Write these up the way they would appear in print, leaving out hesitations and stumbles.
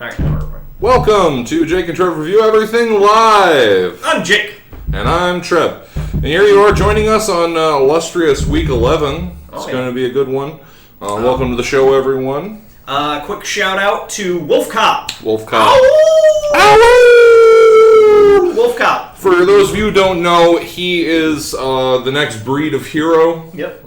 Alright, now we're recording. Welcome to Jake and Trev Review Everything Live. I'm Jake. And I'm Trev. And here you are joining us on illustrious week 11. It's going to be a good one. Welcome to the show, everyone. Quick shout out to Wolfcop. Wolfcop. Wolfcop. For those of you who don't know, he is the next breed of hero. Yep.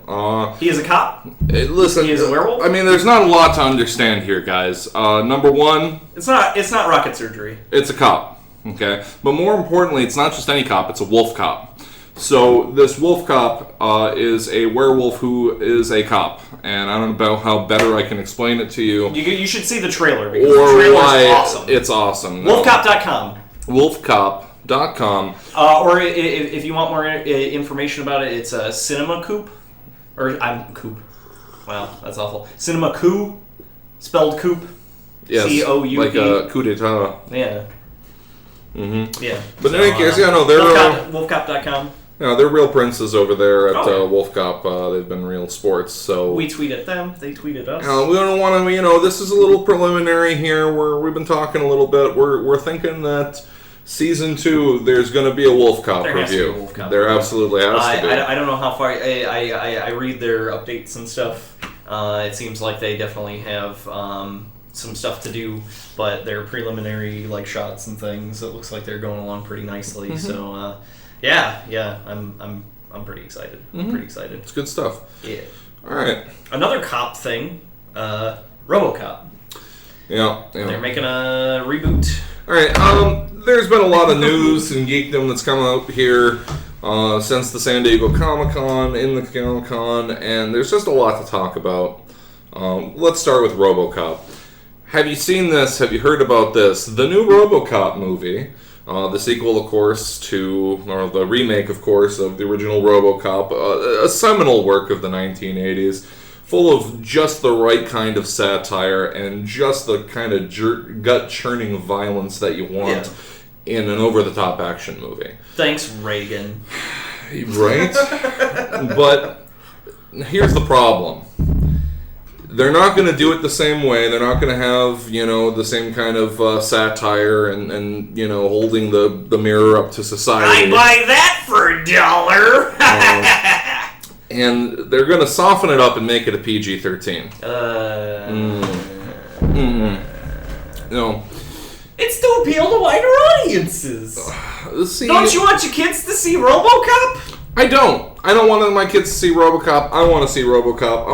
He is a cop. Listen, he is a werewolf. I mean, there's not a lot to understand here, guys. Number one, it's not rocket surgery. It's a cop. Okay, but more importantly, it's not just any cop. It's a wolf cop. So this wolf cop is a werewolf who is a cop, and I don't know how better I can explain it to you. You should see the trailer because the trailer is awesome. It's awesome. Wolfcop.com. Wolfcop.com. Or if you want more information about it, it's a Cinema Coop. Or I'm Coop. Wow, that's awful. Cinema Coup, spelled Coop. Yes, C-O-U-P. like a coup d'etat. Yeah. Mm-hmm. Yeah. But in any case, they're Wolfcop.com. Yeah, they're real princes over there at Wolfcop. They've been real sports. So we tweet at them. They tweet at us. We don't want to. This is a little preliminary here. We've been talking a little bit. We're thinking that season 2, there's going to be a Wolfcop review. Has to be a Wolfcop there absolutely has to be. I don't know how far. I read their updates and stuff. It seems like they definitely have some stuff to do, but their preliminary shots and things. It looks like they're going along pretty nicely. Mm-hmm. So. Yeah, I'm pretty excited. Mm-hmm. I'm pretty excited. It's good stuff. Yeah. All right. Another cop thing, RoboCop. Yeah. They're making a reboot. All right. There's been a lot of news and geekdom that's come out here since the San Diego Comic-Con, in the Comic-Con, and there's just a lot to talk about. Let's start with RoboCop. Have you seen this? Have you heard about this? The new RoboCop movie. The sequel, of course, or the remake, of course, of the original RoboCop, a seminal work of the 1980s, full of just the right kind of satire and just the kind of gut-churning violence that you want in an over-the-top action movie. Thanks, Reagan. Right? But here's the problem. They're not going to do it the same way. They're not going to have, the same kind of satire and holding the mirror up to society. I buy that for $1. And they're going to soften it up and make it a PG-13. No. It's to appeal to wider audiences. Don't you want your kids to see RoboCop? I don't. I don't want my kids to see RoboCop. I want to see RoboCop.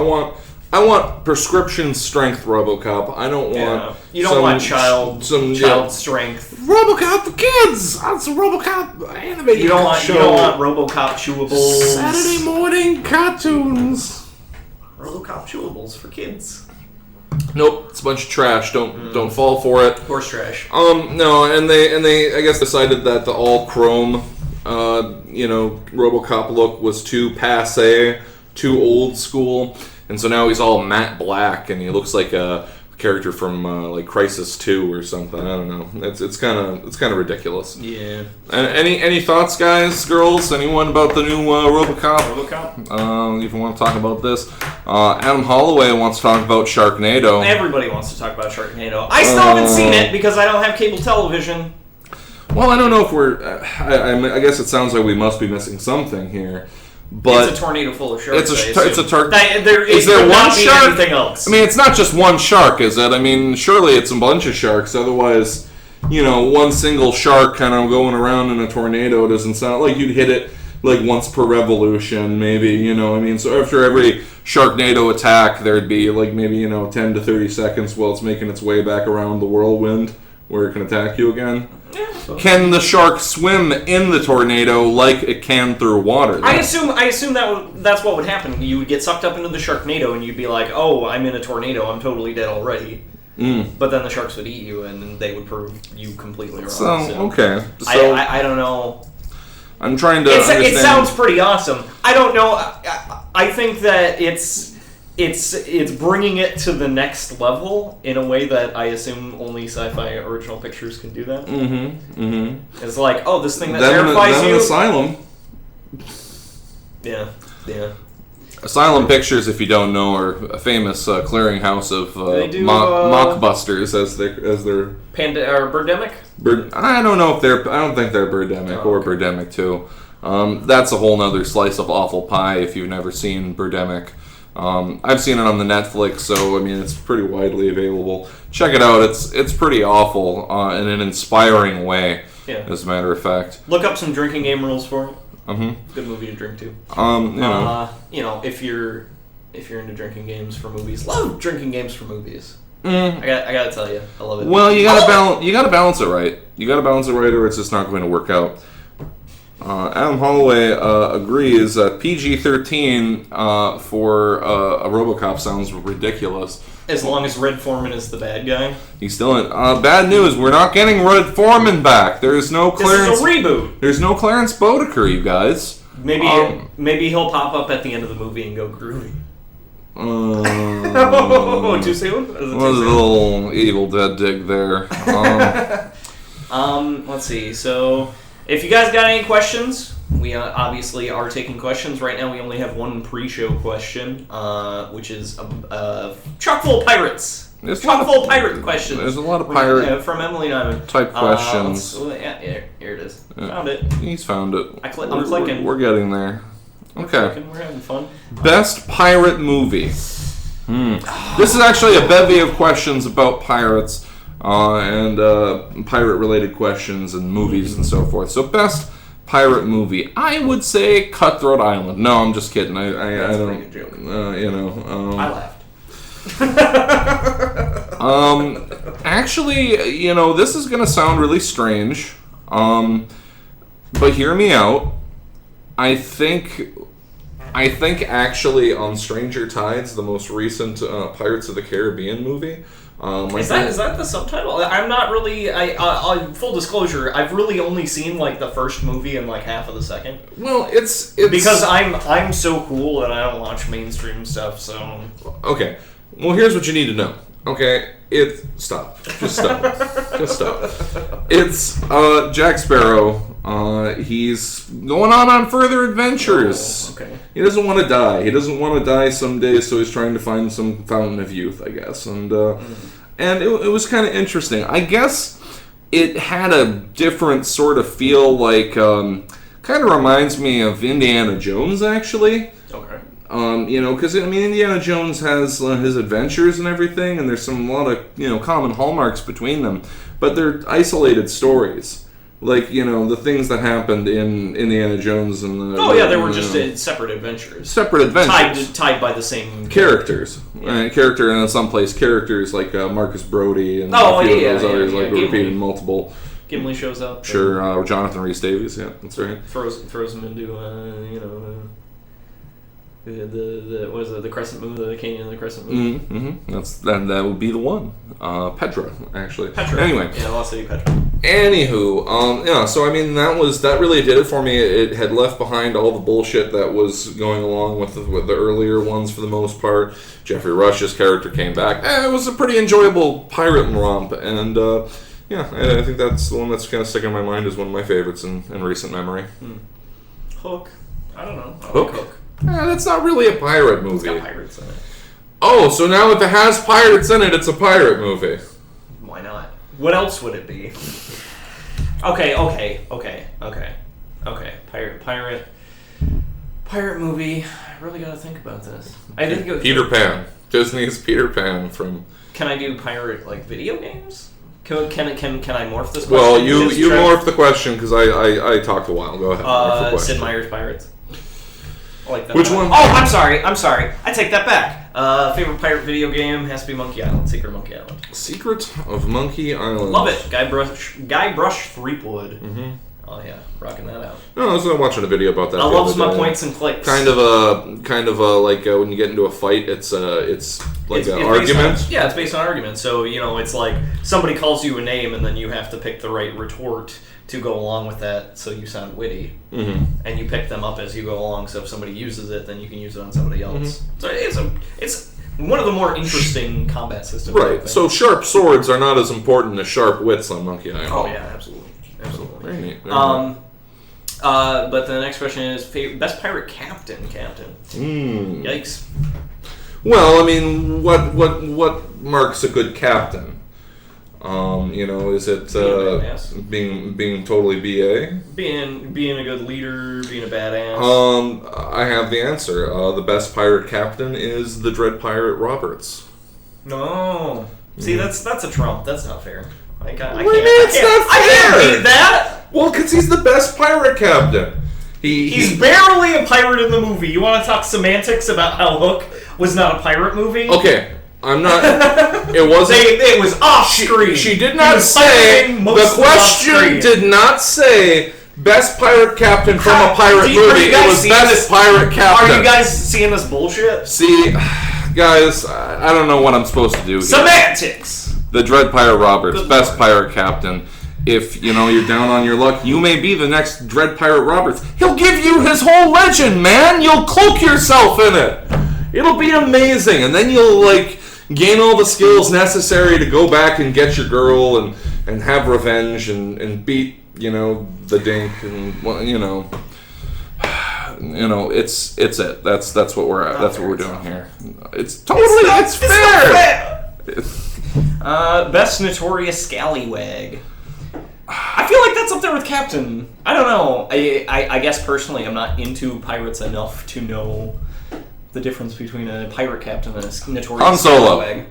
I want prescription strength RoboCop. I don't want. You don't want child strength. RoboCop for kids. It's a RoboCop animated show. You don't want RoboCop chewables. Saturday morning cartoons. RoboCop chewables for kids. Nope, it's a bunch of trash. Don't fall for it. Horse trash. No, and they I guess decided that the all chrome, RoboCop look was too passé, too old school. And so now he's all matte black, and he looks like a character from Crisis 2 or something. I don't know. It's kind of ridiculous. Yeah. Any thoughts, guys, girls? Anyone about the new RoboCop? If you want to talk about this, Adam Holloway wants to talk about Sharknado. Everybody wants to talk about Sharknado. I still haven't seen it because I don't have cable television. Well, I don't know if we're. I guess it sounds like we must be missing something here. But it's a tornado full of sharks. It's a tornado. Is there one shark? Anything else? I mean, it's not just one shark, is it? I mean, surely it's a bunch of sharks. Otherwise, one single shark kind of going around in a tornado doesn't sound like you'd hit it once per revolution, maybe. I mean, so after every Sharknado attack, there'd be maybe 10 to 30 seconds while it's making its way back around the whirlwind where it can attack you again. Can the shark swim in the tornado like it can through water? I assume that's what would happen. You would get sucked up into the Sharknado, and you'd be like, "Oh, I'm in a tornado. I'm totally dead already." But then the sharks would eat you, and they would prove you completely wrong. Okay. So I don't know. I'm trying to understand. It sounds pretty awesome. I don't know. I think that it's bringing it to the next level in a way that I assume only sci-fi original pictures can do that. It's like, oh, this thing that terrifies you. Asylum. Yeah. Asylum Pictures, if you don't know, are a famous clearinghouse of mockbusters, as their Panda or Birdemic. I don't know if they're. I don't think they're Birdemic or Birdemic 2. That's a whole nother slice of awful pie if you've never seen Birdemic. I've seen it on the Netflix, so I mean it's pretty widely available. Check it out. It's pretty awful in an inspiring way. Yeah. As a matter of fact. Look up some drinking game rules for it. Mm-hmm. Good movie to drink to. If you're into drinking games for movies, love drinking games for movies. I gotta tell you, I love it. Well, you gotta balance it right. You gotta balance it right, or it's just not going to work out. Adam Holloway agrees that PG-13 for a RoboCop sounds ridiculous. As long as Red Foreman is the bad guy. He's still in. Bad news, we're not getting Red Foreman back. There's no Clarence... This is a reboot. There's no Clarence Boddicker, you guys. Maybe he'll pop up at the end of the movie and go groovy. Too soon? Was a little Evil Dead dig there. Let's see, so... If you guys got any questions, we obviously are taking questions. Right now we only have one pre-show question, which is chock full pirates. Chock full pirate questions. There's a lot of pirate from Emily Nyman. Type questions. Here it is. Found it. He's found it. I'm clicking. We're getting there. Okay. We're having fun. Best pirate movie. This is actually a bevy of questions about pirates. And pirate-related questions and movies and so forth. So, best pirate movie, I would say Cutthroat Island. No, I'm just kidding. I don't. Good joke. I laughed. Actually, this is gonna sound really strange. But hear me out. I think actually on Stranger Tides, the most recent Pirates of the Caribbean movie. Is that the subtitle? I'm not really. Full disclosure, I've really only seen like the first movie and like half of the second. Well, it's because I'm so cool and I don't watch mainstream stuff. So okay. Well, here's what you need to know. Okay, stop. Just stop. It's Jack Sparrow. He's going on further adventures. Oh, okay. He doesn't want to die. He doesn't want to die someday, so he's trying to find some fountain of youth, I guess. And it was kind of interesting. I guess it had a different sort of feel, like kind of reminds me of Indiana Jones, actually. Okay. Because Indiana Jones has his adventures and everything, and there's a lot of common hallmarks between them, but they're isolated stories. Like, the things that happened in Indiana Jones and they were just separate adventures. Tied by the same characters. Right? Character, and in some place, characters like Marcus Brody and a few of those others repeated multiple. Gimli shows up. Sure, Jonathan Rhys Davies, yeah, that's right. Throws him into, the Crescent Moon, the Canyon of the Crescent Moon. Mm-hmm. That would be the one. Petra, actually. Petra. Anyway. Yeah, Lost City Petra. Anywho, so that really did it for me. It had left behind all the bullshit that was going along with the earlier ones for the most part. Jeffrey Rush's character came back. It was a pretty enjoyable pirate romp, and I think that's the one that's kind of sticking in my mind as one of my favorites in recent memory. Hook. I don't know. Hook. That's not really a pirate movie. It's got pirates in it. Oh, so now if it has pirates in it, it's a pirate movie. Why not? What else would it be? Okay. Pirate movie. I really gotta think about this. I think Peter Pan. Disney's Peter Pan from. Can I do pirate video games? Can I morph this question? Well, you morph the question because I talked a while. Go ahead. Sid Meier's Pirates. I like that. Which one? Oh, I'm sorry. I take that back. Favorite pirate video game has to be Monkey Island. Secret of Monkey Island. Secret of Monkey Island. Love it. Guybrush Threepwood. Mm-hmm. Oh yeah, rocking that out. No, I was watching a video about that. I love my points and clicks. Kind of a like when you get into a fight, it's like an argument. It's based on argument. So it's like somebody calls you a name, and then you have to pick the right retort to go along with that, so you sound witty, and you pick them up as you go along. So if somebody uses it, then you can use it on somebody else. So it's one of the more interesting combat systems. Right. So sharp swords are not as important as sharp wits on Monkey Island. Oh yeah, absolutely. Very neat. But the next question is best pirate captain. Yikes. Well, I mean, what marks a good captain? Is it being totally BA? Being a good leader, being a badass. I have the answer. The best pirate captain is the Dread Pirate Roberts. No. See, that's a trump. That's not fair. I can't beat that. Well, because he's the best pirate captain. He's barely a pirate in the movie. You want to talk semantics about how Hook was not a pirate movie? Okay. I'm not. It wasn't. It was off screen. She did not say. The question did not say best pirate captain from a pirate movie. It was best pirate captain. Are you guys seeing this bullshit? See, guys, I don't know what I'm supposed to do here. Semantics. The Dread Pirate Roberts, best pirate captain. If you're down on your luck, you may be the next Dread Pirate Roberts. He'll give you his whole legend, man. You'll cloak yourself in it. It'll be amazing, and then you'll gain all the skills necessary to go back and get your girl and have revenge and beat the dink and it's it. That's what we're at. That's what we're doing here. It's fair. Best notorious scallywag. I feel like that's up there with captain. I don't know. I guess personally I'm not into pirates enough to know the difference between a pirate captain and a notorious Han Solo. scallywag.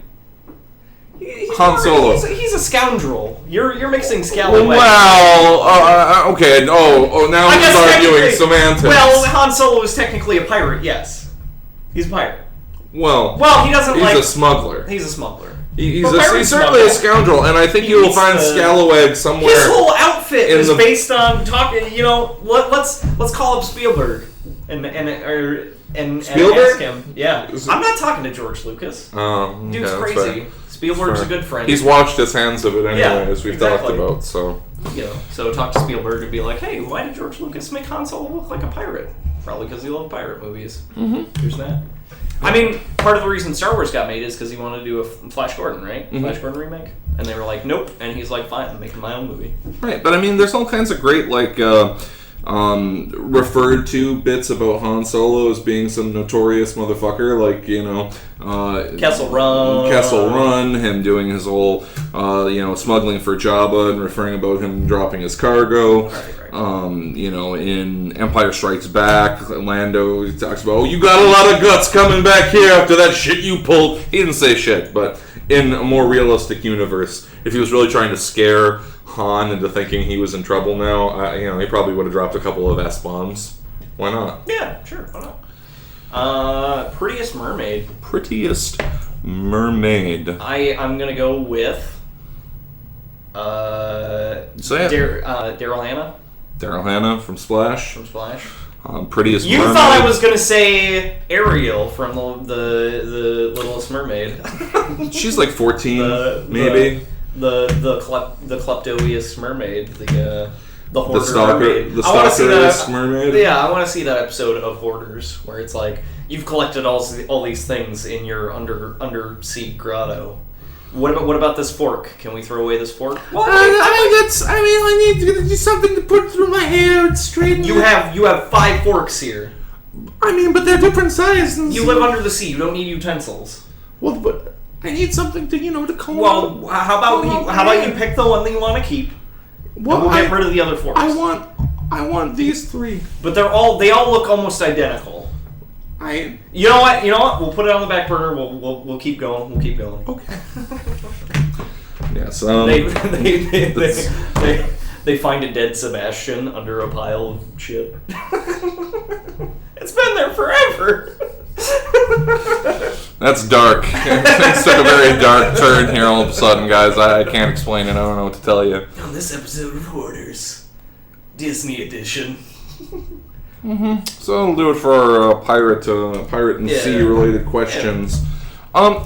Han Solo. He's a scoundrel. You're mixing scallywag. Well, okay. Now he's arguing semantics. Well, Han Solo is technically a pirate. Yes, he's a pirate. Well, he doesn't He's a smuggler. He's a smuggler. He's certainly a scoundrel, and I think you will find Scallywag somewhere. His whole outfit is based on talking. Let's call up Spielberg and ask him. Yeah, I'm not talking to George Lucas. Dude's crazy. Spielberg's a good friend. He's washed his hands of it anyway, as we've talked about. So so talk to Spielberg and be like, hey, why did George Lucas make Han Solo look like a pirate? Probably because he loved pirate movies. There's that. I mean, part of the reason Star Wars got made is because he wanted to do a Flash Gordon, right? Flash Gordon remake. And they were like, nope. And he's like, fine, I'm making my own movie. Right, but I mean, there's all kinds of great, referred to bits about Han Solo as being some notorious motherfucker, Kessel Run, him doing his whole, smuggling for Jabba and referring about him dropping his cargo. Right. In Empire Strikes Back, Lando talks about, you got a lot of guts coming back here after that shit you pulled. He didn't say shit, but in a more realistic universe, if he was really trying to scare Han into thinking he was in trouble now, he probably would have dropped a couple of S-bombs. Why not? Yeah, sure, why not? Prettiest Mermaid. I'm gonna go with Daryl Hannah. Daryl Hannah from Splash. Prettiest You Mermaid. thought I was gonna say Ariel from the Littlest Mermaid. She's like 14, maybe. The kleptoiest mermaid, the hoarder mermaid. The stalkerist mermaid. Yeah, I want to see that episode of Hoarders where it's like you've collected all these things in your undersea grotto. What about this fork? Can we throw away this fork? Well, I need to do something to put through my hair and straighten. You have 5 forks here. But they're different sizes. You live under the sea. You don't need utensils. Well, but I need something to comb. Well, how about you pick the one that you want to keep? Well, and we'll get rid of the other forks. I want these 3. But they all look almost identical. You know what? We'll put it on the back burner. We'll keep going. Okay. Yes. They find a dead Sebastian under a pile of shit. It's been there forever. That's dark. It's took a very dark turn here all of a sudden, guys. I can't explain it. I don't know what to tell you. On this episode of Hoarders, Disney edition. So that'll do it for our pirate and sea related questions.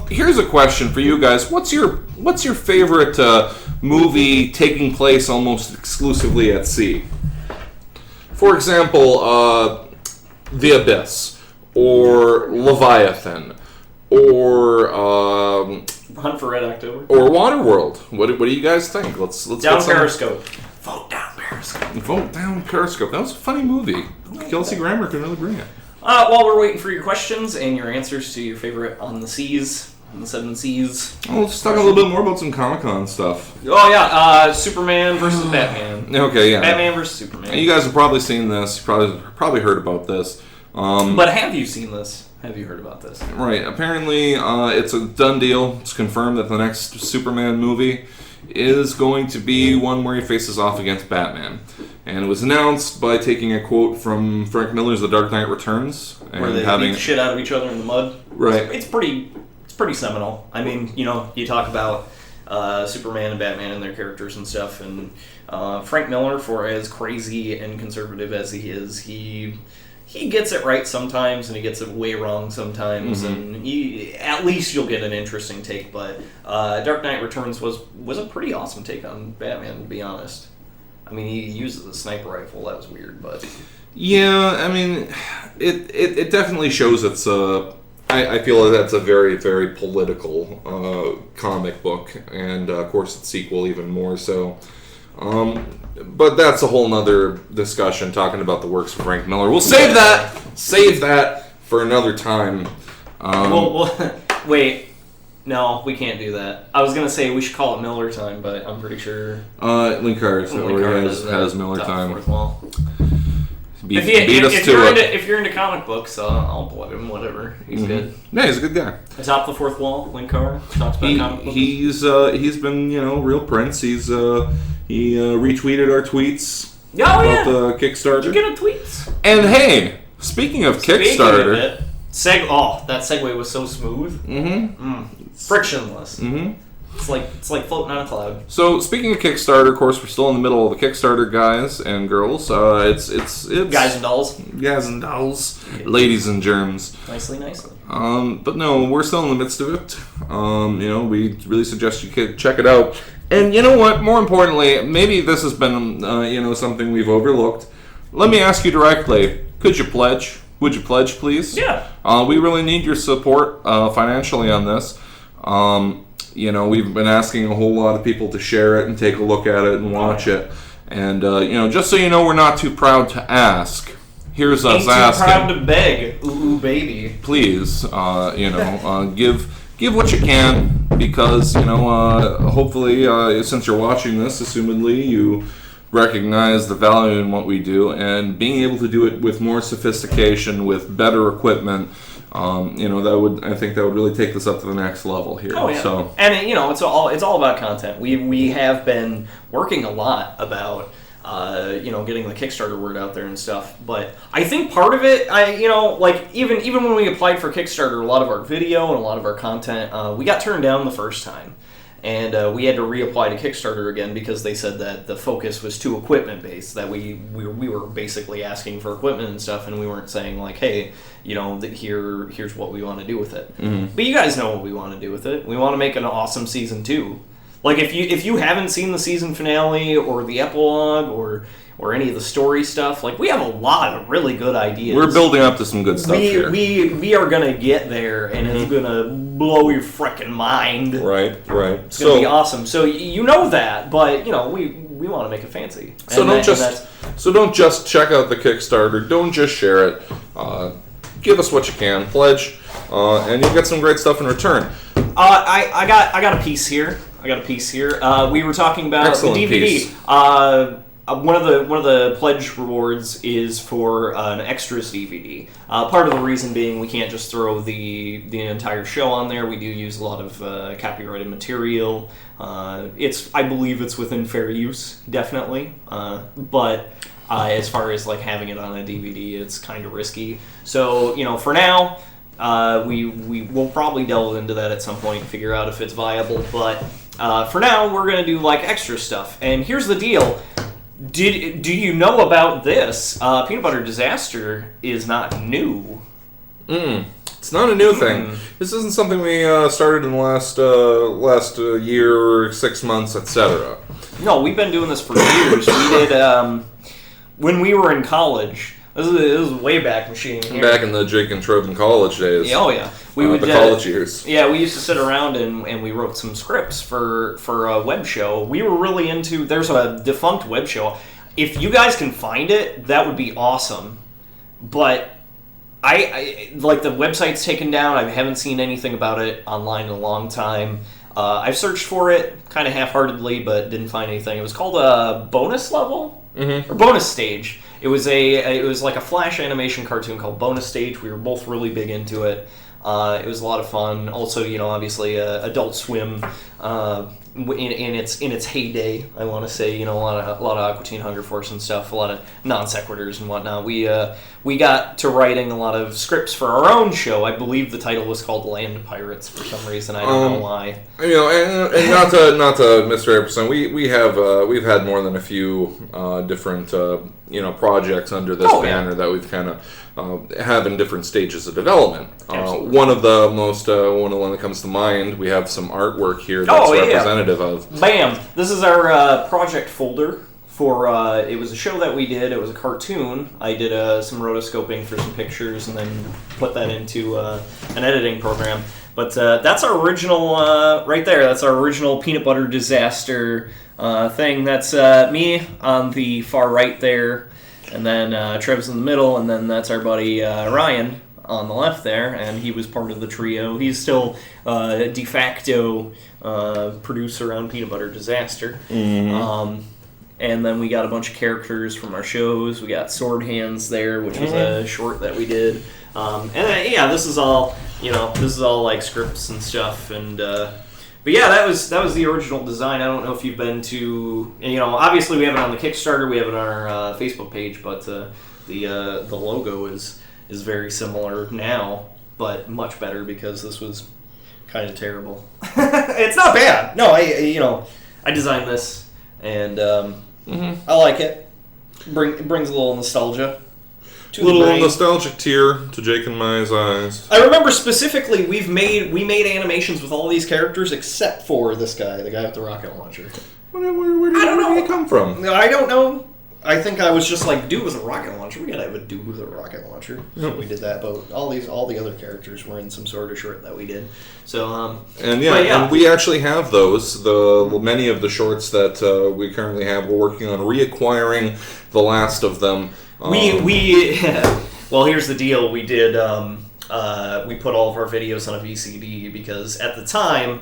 Here's a question for you guys. What's your favorite movie taking place almost exclusively at sea? For example, The Abyss, or Leviathan, or Hunt for Red October, or Waterworld. What do you guys think? Let's down Periscope. Vote down Periscope. Periscope. Vote down Periscope. That was a funny movie. Kelsey Grammer can really bring it. While we're waiting for your questions and your answers to your favorite on the seas, on the 7 seas. Let's talk a little bit more about some Comic-Con stuff. Oh, yeah. Superman versus Batman. Okay, yeah. Batman versus Superman. You guys have probably seen this. You probably heard about this. But have you seen this? Have you heard about this? Right. Apparently, it's a done deal. It's confirmed that the next Superman movie is going to be one where he faces off against Batman. And it was announced by taking a quote from Frank Miller's The Dark Knight Returns. And where they beat the shit out of each other in the mud. Right. It's pretty seminal. I mean, you talk about Superman and Batman and their characters and stuff, and Frank Miller, for as crazy and conservative as he is, he gets it right sometimes, and he gets it way wrong sometimes, and at least you'll get an interesting take. But Dark Knight Returns was a pretty awesome take on Batman, to be honest. I mean, he uses a sniper rifle. That was weird, but yeah, I mean, it definitely shows it's I feel like that's a very, very political comic book, and of course its sequel even more so. But that's a whole nother discussion, talking about the works of Frank Miller. We'll save that for another time. Wait. No, we can't do that. I was going to say we should call it Miller time, but I'm pretty sure... Linkard has Miller time. If you're into comic books, I'll blood him, whatever. He's good. Yeah, he's a good guy. Atop the fourth wall, Linkard talks about comic books. He's been, real Prince. He retweeted our tweets about the Kickstarter. Did you get a tweet? And hey, speaking of Kickstarter... that segue was so smooth. Frictionless. It's like floating on a cloud. So speaking of Kickstarter, of course, we're still in the middle of the Kickstarter, guys and girls. It's guys and dolls, ladies and germs. Nicely. But no, we're still in the midst of it. We really suggest you check it out. And you know what? More importantly, maybe this has been something we've overlooked. Let me ask you directly: could you pledge? Would you pledge, please? Yeah. We really need your support financially on this. We've been asking a whole lot of people to share it and take a look at it and watch it. And, just so you know, we're not too proud to ask. Here's us asking. Ain't too proud to beg. Ooh, baby. Please, give what you can, because, hopefully, since you're watching this, assumedly, you recognize the value in what we do, and being able to do it with more sophistication, with better equipment, I think that would really take this up to the next level here. Oh yeah. So, and it's all about content. We have been working a lot about getting the Kickstarter word out there and stuff. But I think part of it, even when we applied for Kickstarter, a lot of our video and a lot of our content, we got turned down the first time. And we had to reapply to Kickstarter again because they said that the focus was too equipment based. That we were basically asking for equipment and stuff, and we weren't saying like, hey, here's what we want to do with it. But you guys know what we want to do with it. We want to make an awesome season 2. Like if you haven't seen the season finale or the epilogue or any of the story stuff, like we have a lot of really good ideas. We're building up to some good stuff here. We are gonna get there, and it's gonna blow your frickin' mind. Right. It's gonna be awesome. So you know that, but we want to make it fancy. So don't just check out the Kickstarter. Don't just share it. Give us what you can, pledge, and you'll get some great stuff in return. I got a piece here. We were talking about Excellent the DVD. Piece. One of the pledge rewards is for an extras DVD. Part of the reason being we can't just throw the entire show on there. We do use a lot of copyrighted material. I believe it's within fair use, definitely. But as far as like having it on a DVD, it's kind of risky. So for now, we will probably delve into that at some point and figure out if it's viable. But for now, we're gonna do like extra stuff. And here's the deal. Do you know about this? Peanut Butter Disaster is not new. It's not a new thing. This isn't something we started in the last year, 6 months, etc. No, we've been doing this for years. We did when we were in college. This is way back machine here. Back in the Jake and Trojan college days. Yeah, oh yeah. The college years. Yeah, we used to sit around and we wrote some scripts for a web show. We were really into. There's a defunct web show. if you guys can find it, that would be awesome. But I like the website's taken down. I haven't seen anything about it online in a long time. I've searched for it kind of half-heartedly, but didn't find anything. It was called a bonus level or bonus stage. It was like a Flash animation cartoon called Bonus Stage. We were both really big into it. It was a lot of fun. Also, obviously, Adult Swim in its heyday. I want to say, a lot of Aqua Teen Hunger Force and stuff. A lot of non sequiturs and whatnot. We got to writing a lot of scripts for our own show. I believe the title was called Land Pirates for some reason. I don't know why. And not to misrepresent, we've had more than a few different projects under this banner that we've kind of have in different stages of development. One of the one that comes to mind, we have some artwork here that's representative of. Bam! This is our project folder for. It was a show that we did. It was a cartoon. I did some rotoscoping for some pictures and then put that into an editing program. But that's our original right there. That's our original peanut butter disaster thing. That's me on the far right there. And then Trev's in the middle, and then that's our buddy Ryan on the left there, and he was part of the trio. He's still de facto producer on Peanut Butter Disaster. Mm-hmm. And then we got a bunch of characters from our shows. We got Sword Hands there, which was a short that we did. And this is all like scripts and stuff, and but yeah, that was the original design. I don't know if you've been to, obviously we have it on the Kickstarter, we have it on our Facebook page, but the logo is very similar now, but much better because this was kind of terrible. It's not bad. No, I designed this, and I like it. It brings a little nostalgia. A little nostalgic tear to Jake and Mai's eyes. I remember specifically we made animations with all these characters except for this guy, the guy with the rocket launcher. Where did he come from? I don't know. I think I was just like, dude with a rocket launcher. We gotta have a dude with a rocket launcher. So we did that, but all the other characters were in some sort of short that we did. So and we actually have those. Many of the shorts that we currently have. We're working on reacquiring the last of them. Well, here's the deal. We did we put all of our videos on a VCD because at the time,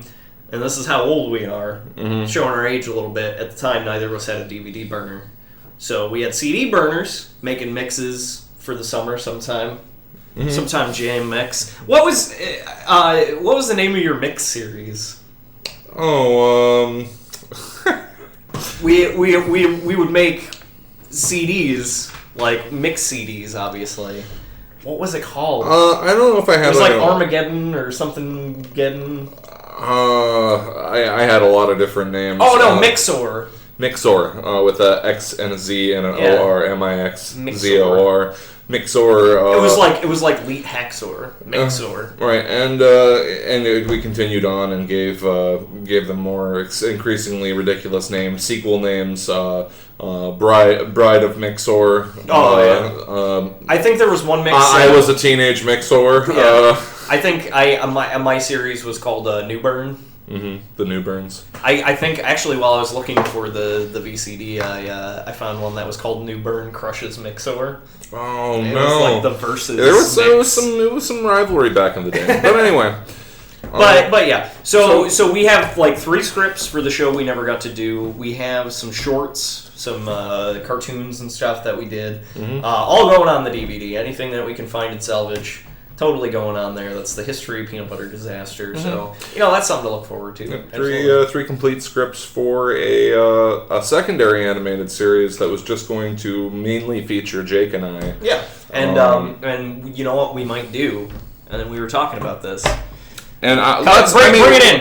and this is how old we are, showing our age a little bit. At the time, neither of us had a DVD burner. So we had CD burners making mixes for the summer sometime. Sometime jam mix. What was the name of your mix series? We would make CDs, like mix CDs, obviously. What was it called? I don't know if I had. It was like Armageddon or something. I had a lot of different names. Oh no, Mixor. Mixor, with a X and a Z and an O-R, M-I-X-Z-O-R. Mixor. It was like Leet Haxor. Mixor. Right, and we continued on and gave them more increasingly ridiculous names, sequel names. Bride of Mixor. I think there was one Mixor. I was a teenage Mixor. Yeah. I think my series was called New Burn. The New Burns. I think actually while I was looking for the VCD, I found one that was called New Burn Crushes Mixor. Oh it no! Was like the versus. There was some rivalry back in the day. But anyway. But yeah. So we have like 3 scripts for the show we never got to do. We have some shorts, some cartoons and stuff that we did. All going on the DVD. Anything that we can find in salvage. Totally going on there. That's the history of Peanut Butter Disaster. So that's something to look forward to. Three complete scripts for a secondary animated series that was just going to mainly feature Jake and I. Yeah, and you know what we might do? And then we were talking about this. And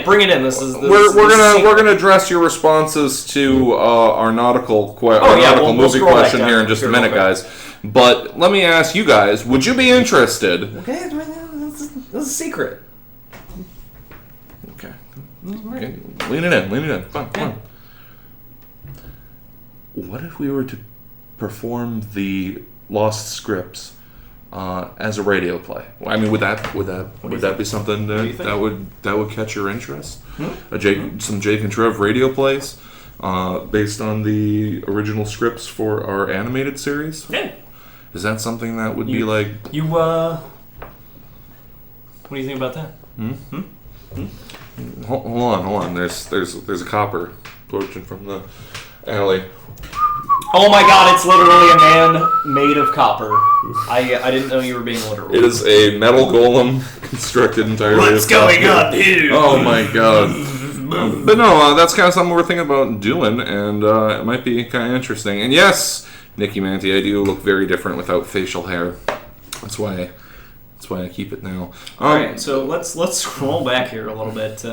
bring it in. We're gonna address your responses to our nautical movie question here in just a minute, guys. But let me ask you guys: would you be interested? Okay, this is a secret. Okay, lean it in. Come on. What if we were to perform the Lost Scripts as a radio play? I mean, would that be something that would catch your interest? Some Jake and Trev radio plays. based on the original scripts for our animated series. Yeah. Is that something that would be like... What do you think about that? Hold on. There's a copper approaching from the alley. Oh my god, it's literally a man made of copper. I didn't know you were being literal. It is a metal golem constructed entirely What's of copper. going on here? Oh my god. But no, that's kind of something we're thinking about doing, and it might be kind of interesting. And yes, Nikki Manti, I do look very different without facial hair. That's why I keep it now. Alright, so let's scroll back here a little bit.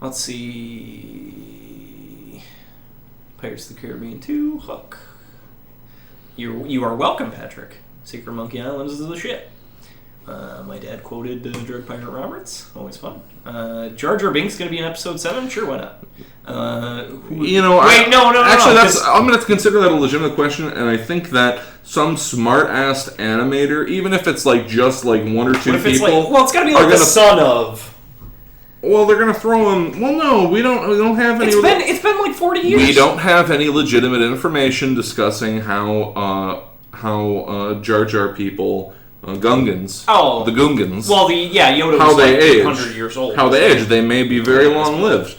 Let's see... Pirates of the Caribbean 2, Hook. You are welcome, Patrick. Secret Monkey Island is the shit. My dad quoted Drug Pirate Roberts. Always fun. Jar Jar Binks going to be in episode 7? Sure, why not? No. Actually, I'm going to consider that a legitimate question, and I think that some smart-ass animator, even if it's like just like one or two people... it's got to be like the son of... Well, they're going to throw him... Well, no, we don't have any... It's been like 40 years. We don't have any legitimate information discussing how Jar Jar people... Gungans. Oh. The Gungans. Well, Yoda how was they like age. 100 years old. How they age. They may be very long-lived.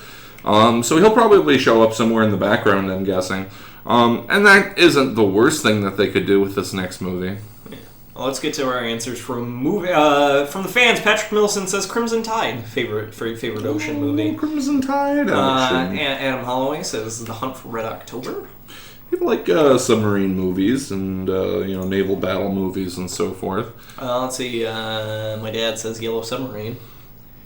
So he'll probably show up somewhere in the background, I'm guessing. And that isn't the worst thing that they could do with this next movie. Yeah. Well, let's get to our answers from the fans. Patrick Millicent says Crimson Tide, favorite ocean movie. Crimson Tide. Adam Holloway says The Hunt for Red October. People like submarine movies and naval battle movies and so forth. Let's see. My dad says Yellow Submarine.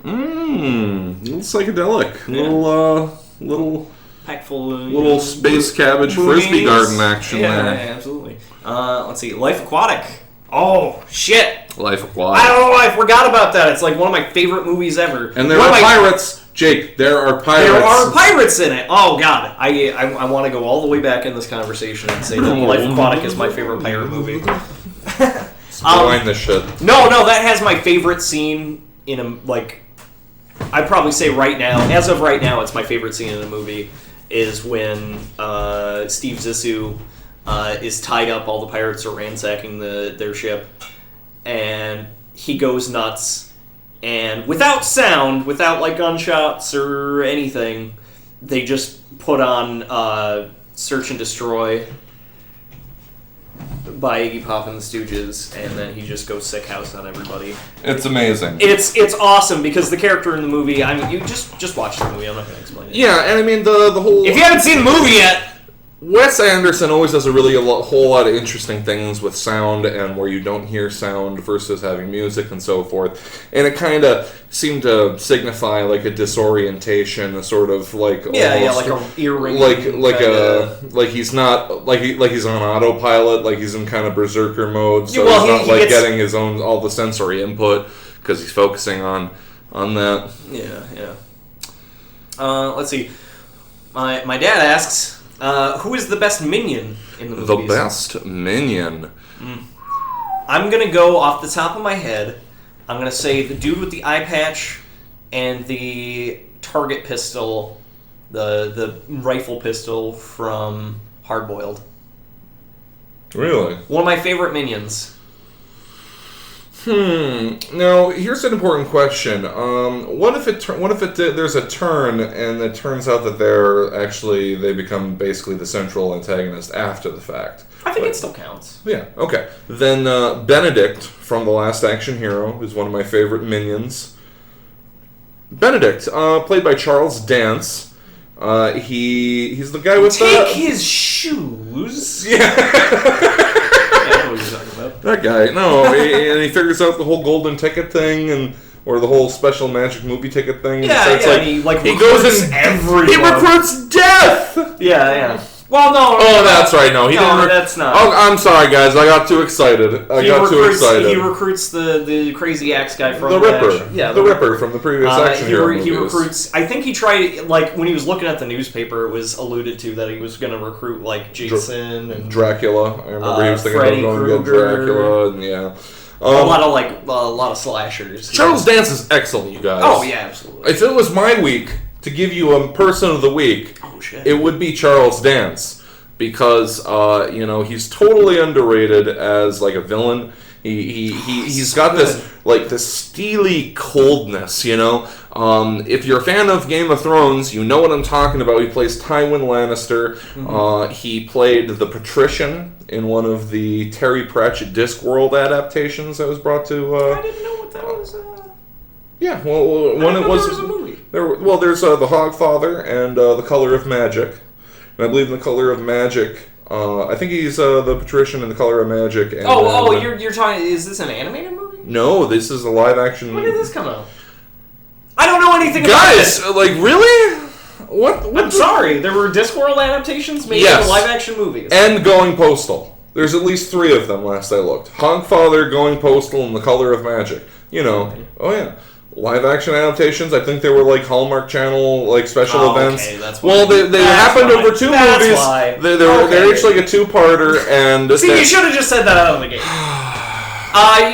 Little psychedelic. Yeah. Little pack full of little space cabbage frisbee garden action there. Yeah, absolutely. Let's see. Life Aquatic. Oh shit. Life Aquatic. I don't know why I forgot about that. It's like one of my favorite movies ever. And there are pirates. Jake, there are pirates. There are pirates in it. Oh god, I want to go all the way back in this conversation and say that Life Aquatic is my favorite pirate movie. Spoiling this shit. No, that has my favorite scene in a I'd probably say right now, as of right now, it's my favorite scene in a movie is when Steve Zissou is tied up. All the pirates are ransacking their ship, and he goes nuts. And without sound, without like gunshots or anything, they just put on Search and Destroy by Iggy Pop and the Stooges, and then he just goes sick house on everybody. It's amazing. It's awesome because the character in the movie, I mean, you just watch the movie, I'm not going to explain it. Yeah, and I mean, the whole... If you haven't seen the movie yet... Wes Anderson always does a whole lot of interesting things with sound and where you don't hear sound versus having music and so forth. And it kind of seemed to signify like a disorientation, a sort of like like a earring, like he's not like he's on autopilot, like he's in kind of berserker mode. So well, he's not getting his own all the sensory input because he's focusing on that. Yeah. Let's see. My dad asks. Who is the best minion in the movies? The best minion? I'm going to go off the top of my head. I'm going to say the dude with the eye patch and the target pistol, the rifle pistol from Hard Boiled. Really? One of my favorite minions. Now, here's an important question. What if there's a turn and it turns out that they become basically the central antagonist after the fact? I think it still counts. Yeah, okay. Then Benedict from The Last Action Hero is one of my favorite minions. Benedict, played by Charles Dance. He's the guy with Take his shoes. Yeah. What you're talking about. That guy, no, and he figures out the whole golden ticket thing, or the whole special magic movie ticket thing. Yeah, and he goes in everyone. He recruits death. Yeah. Well, no. Oh, that's right. No, that's not. Oh, I'm sorry, guys. I got too excited. He recruits the crazy axe guy from the Ripper. Yeah, the Ripper from the previous action hero movies. He recruits. I think he tried when he was looking at the newspaper. It was alluded to that he was going to recruit Jason and Dracula. I remember he was thinking Freddy about going to get Dracula and a lot of slashers. Charles Dance is excellent, you guys. Oh yeah, absolutely. If it was my week to give you a person of the week, it would be Charles Dance. Because, he's totally underrated as, like, a villain. He's got this steely coldness, If you're a fan of Game of Thrones, you know what I'm talking about. He plays Tywin Lannister. Mm-hmm. He played the Patrician in one of the Terry Pratchett Discworld adaptations that was brought to... I didn't know what that was. Yeah, well, when it was... There was a movie. There's The Hogfather and The Color of Magic. And I believe in The Color of Magic... I think he's the Patrician in The Color of Magic. And, you're talking... Is this an animated movie? No, this is a live-action... When did this come out? I don't know anything about this. Guys, like, really? What I'm sorry. There were Discworld adaptations made into live-action movies. And Going Postal. There's at least 3 of them, last I looked. Hogfather, Going Postal, and The Color of Magic. Oh yeah. Live-action adaptations, I think they were like Hallmark Channel, like special events. Okay, that's why. Well, they happened over 2 movies. Why. They're each like a 2-parter, and... See, you should have just said that out of the gate.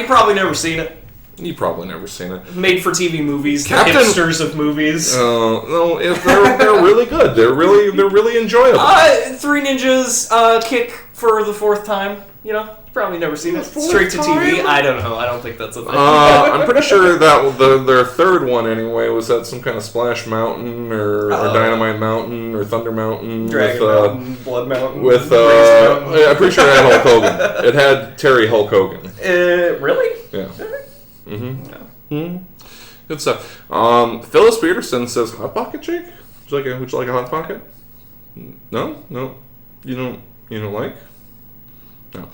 You probably never seen it. You probably never seen it. Made-for-TV movies, the hipsters of movies. No, they're really good. They're really enjoyable. 3 Ninjas kick for the 4th time. Probably never seen it. Straight to TV. I don't know. I don't think that's a thing. I'm pretty sure that their 3rd one anyway was at some kind of Splash Mountain or Dynamite Mountain or Thunder Mountain, Dragon Mountain, Blood Mountain, with Mountain. I'm pretty sure it had Hulk Hogan. It had Terry Hulk Hogan. Really? Yeah. Mm-hmm. Yeah. Mm-hmm. Good stuff. Phyllis Peterson says, "Hot Pocket, Jake? Would you like a Hot Pocket? No. You don't like." No.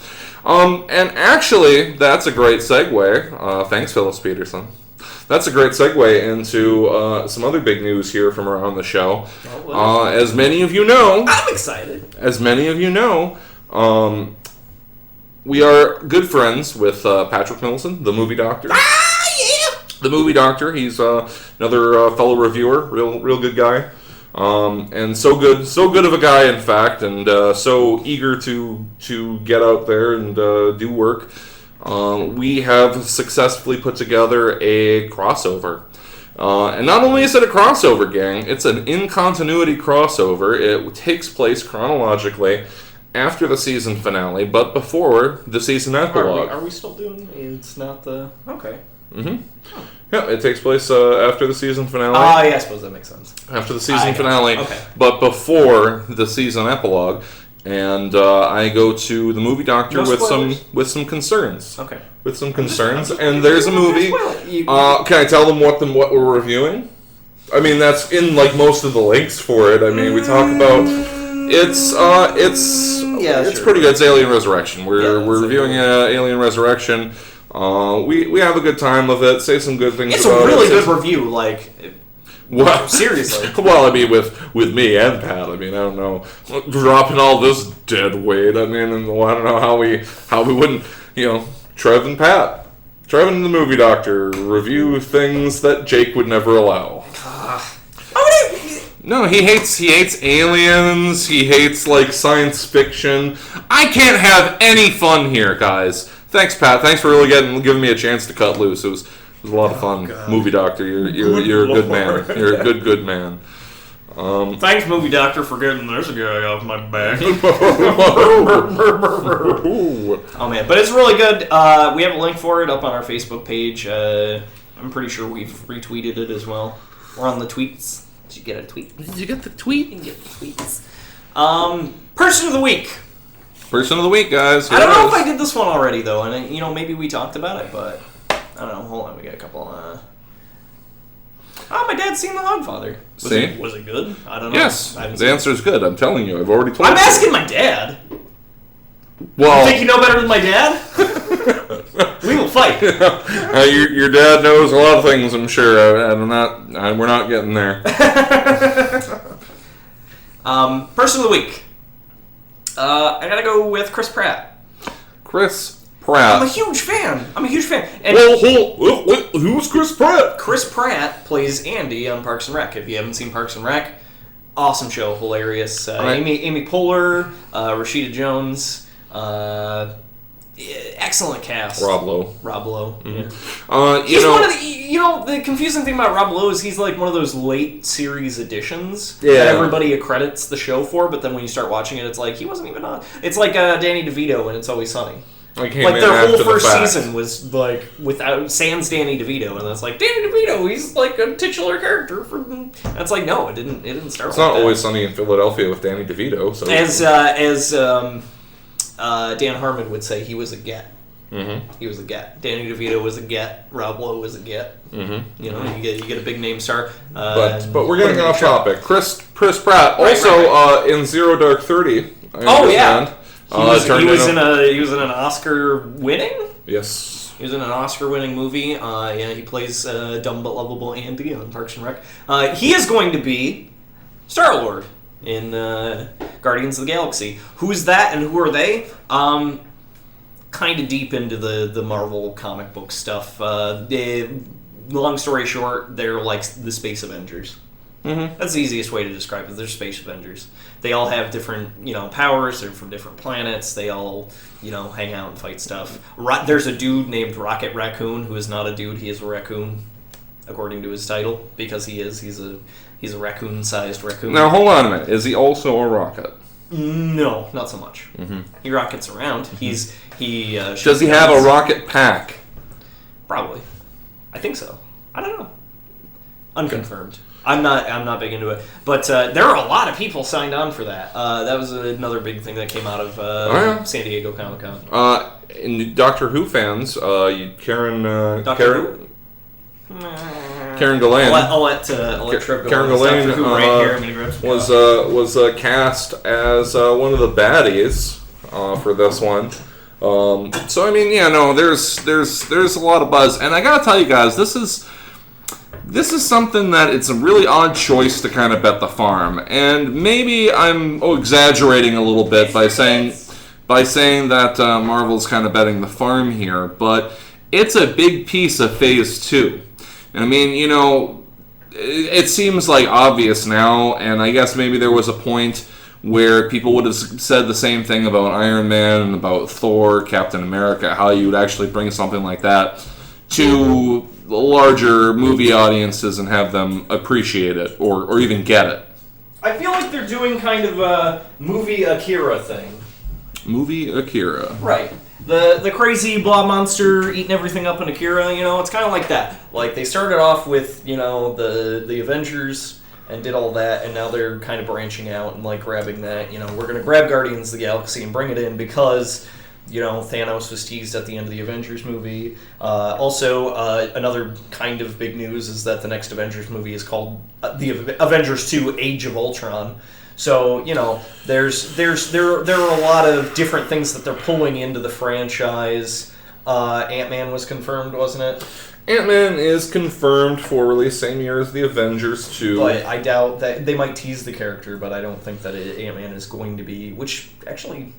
And actually, that's a great segue. Thanks, Phyllis Peterson. That's a great segue into some other big news here from around the show. As many of you know... I'm excited. As many of you know, we are good friends with Patrick Milson, the movie doctor. Yeah! The movie doctor. He's another fellow reviewer. Real good guy. And so good of a guy, in fact, and so eager to get out there and do work. We have successfully put together a crossover. And not only is it a crossover, gang, it's an in-continuity crossover. It takes place chronologically after the season finale, but before the season epilogue. Are we still doing... It's not the... Okay. Mm-hmm. Oh. Yeah, it takes place after the season finale. Yeah, I suppose that makes sense. After the season finale, okay. But before the season epilogue, and I go to the movie doctor with some concerns. Okay. With some concerns, and there's a movie. Can I tell them what we're reviewing? I mean, that's in like most of the links for it. I mean, we talk about it's pretty good. It's Alien Resurrection. We're reviewing Alien Resurrection. We have a good time of it. Say some good things about it. It's a really good review, like... Well, seriously. Well, I mean, with me and Pat, I mean, I don't know, dropping all this dead weight, I mean, and I don't know how we wouldn't, Trev and Pat. Trev and the movie doctor review things that Jake would never allow. No, he hates aliens, he hates, like, science fiction. I can't have any fun here, guys. Thanks, Pat. Thanks for really giving me a chance to cut loose. It was a lot of fun. God. Movie doctor, you're a good man. You're a good man. Thanks, movie doctor, for getting this guy off my back. Oh man, but it's really good. We have a link for it up on our Facebook page. I'm pretty sure we've retweeted it as well. We're on the tweets. Did you get a tweet? Did you get the tweet? You can get the tweets. Person of the week. Person of the week, guys. I don't know if I did this one already, though, and maybe we talked about it, but I don't know. Hold on, we got a couple. My dad's seen The Hogfather. Was it good? I don't know. Yes, the answer is good. I'm telling you, I've already told you. I'm asking my dad. Well, you think you know better than my dad? We will fight. Your dad knows a lot of things, I'm sure. We're not getting there. Person of the week. I gotta go with Chris Pratt. Chris Pratt. I'm a huge fan. And who's Chris Pratt? Chris Pratt plays Andy on Parks and Rec. If you haven't seen Parks and Rec, awesome show, hilarious. Amy Poehler, Rashida Jones. Excellent cast. Rob Lowe. Yeah. He's one of the confusing thing about Rob Lowe is he's like one of those late series additions Yeah. that everybody accredits the show for, but then when you start watching it, it's like he wasn't even on. It's like Danny DeVito and It's Always Sunny. Like their whole first season was like without sans Danny DeVito, and it's like Danny DeVito, he's like a titular character. That's like no, it didn't start. It's not Always Sunny in Philadelphia with Danny DeVito. So as Dan Harmon would say, he was a get. Mm-hmm. He was a get. Danny DeVito was a get. Rob Lowe was a get. Mm-hmm. You know, you get a big name star. But we're getting off topic. Chris Pratt also in Zero Dark 30. Yeah. He was in an Oscar winning. Yes. He was in an Oscar-winning movie. He plays dumb but lovable Andy on Parks and Rec. He is going to be Star-Lord in Guardians of the Galaxy. Who's that and who are they? Kind of deep into the Marvel comic book stuff. Long story short, they're like the Space Avengers. Mm-hmm. That's the easiest way to describe it. They're Space Avengers. They all have different, powers. They're from different planets. They all, hang out and fight stuff. There's a dude named Rocket Raccoon who is not a dude. He is a raccoon, according to his title, because he is. He's a raccoon-sized raccoon. Now hold on a minute. Is he also a rocket? No, not so much. Mm-hmm. He rockets around. Mm-hmm. Does he have a rocket pack? Probably. I think so. I don't know. Unconfirmed. Okay. I'm not big into it, but there are a lot of people signed on for that. That was another big thing that came out of San Diego Comic-Con. In Doctor Who fans, Karen Gillan. I'll let Trev go. Karen Gillan was cast as one of the baddies for this one. So I mean, there's a lot of buzz, and I gotta tell you guys, this is something that it's a really odd choice to kind of bet the farm, and maybe I'm exaggerating a little bit by saying that Marvel's kind of betting the farm here, but it's a big piece of Phase 2. I mean, it seems like obvious now, and I guess maybe there was a point where people would have said the same thing about Iron Man and about Thor, Captain America, how you would actually bring something like that to larger movie audiences and have them appreciate it or even get it. I feel like they're doing kind of a movie Akira thing. Movie Akira. Right. The crazy blob monster eating everything up in Akira, it's kind of like that. Like, they started off with, the Avengers and did all that, and now they're kind of branching out and, like, grabbing that. We're going to grab Guardians of the Galaxy and bring it in because Thanos was teased at the end of the Avengers movie. Also, another kind of big news is that the next Avengers movie is called the Avengers 2: Age of Ultron. So, there are a lot of different things that they're pulling into the franchise. Ant-Man was confirmed, wasn't it? Ant-Man is confirmed for release same year as the Avengers 2. But I doubt that they might tease the character, but I don't think that Ant-Man is going to be, which actually,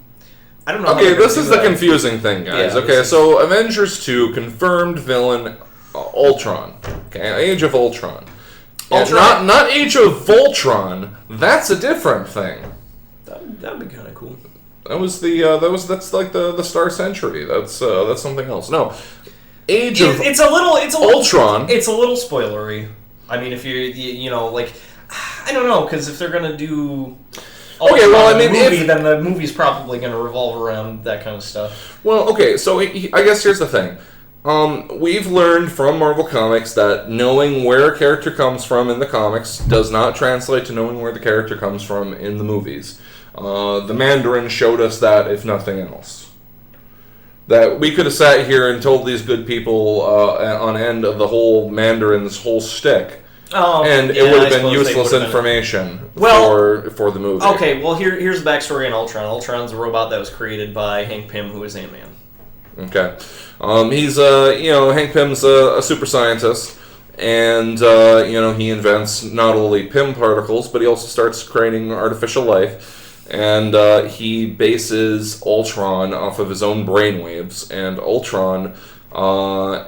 I don't know. Okay, this is the confusing thing, guys. Yeah, okay, so Avengers 2 confirmed villain Ultron. Okay, Age of Ultron. Ultron? Not Age of Voltron. That's a different thing. That'd be kind of cool. That's like the Star Century. That's something else. No, Age of it's a little Ultron. It's a little spoilery. I mean, if like, I don't know, because if they're gonna do then the movie's probably gonna revolve around that kind of stuff. Well, okay, so I guess here's the thing. We've learned from Marvel Comics that knowing where a character comes from in the comics does not translate to knowing where the character comes from in the movies. The Mandarin showed us that, if nothing else. That we could have sat here and told these good people on end of the whole Mandarin's whole shtick, and it would have been useless information for the movie. Okay, well here's the backstory on Ultron. Ultron's a robot that was created by Hank Pym, who is Ant-Man. Okay. He's Hank Pym's a super scientist, and he invents not only Pym particles, but he also starts creating artificial life, and he bases Ultron off of his own brainwaves, and Ultron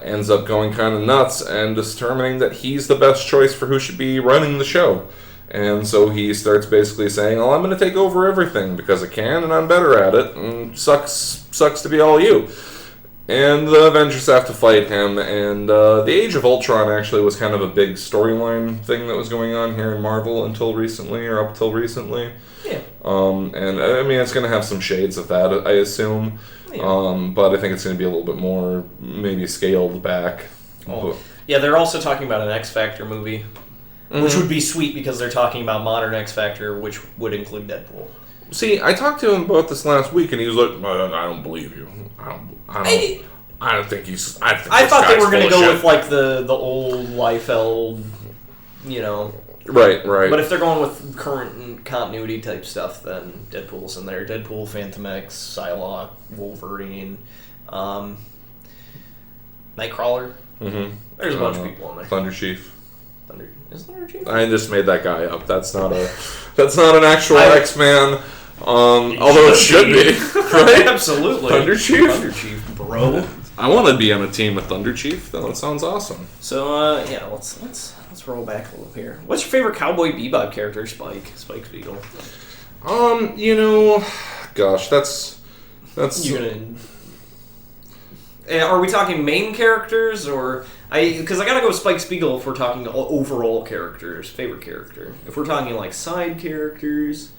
ends up going kind of nuts and determining that he's the best choice for who should be running the show. And so he starts basically saying, "Oh, I'm going to take over everything because I can, and I'm better at it. And sucks to be all you." And the Avengers have to fight him. And the Age of Ultron actually was kind of a big storyline thing that was going on here in Marvel until recently, or up till recently. Yeah. And I mean, it's going to have some shades of that, I assume. Yeah. But I think it's going to be a little bit more maybe scaled back. Oh. Yeah, they're also talking about an X Factor movie, which would be sweet because they're talking about modern X Factor, which would include Deadpool. See, I talked to him about this last week, and he was like, "I don't believe you. I don't think he's. I thought they were going to go with like the old Liefeld, Right. But if they're going with current continuity type stuff, then Deadpool's in there. Deadpool, Phantom X, Psylocke, Wolverine, Nightcrawler. Mm-hmm. There's a bunch of people in there. Thunder Chief. Is Thunder Chief? I just made that guy up. That's not an actual X-Man. Although it should be, right? Absolutely. Thunder Chief, bro. I want to be on a team with Thunder Chief. That sounds awesome. So let's roll back a little here. What's your favorite Cowboy Bebop character? Spike Spiegel. Gosh, that's. Are we talking main characters or because I gotta go with Spike Spiegel if we're talking overall characters, favorite character. If we're talking like side characters,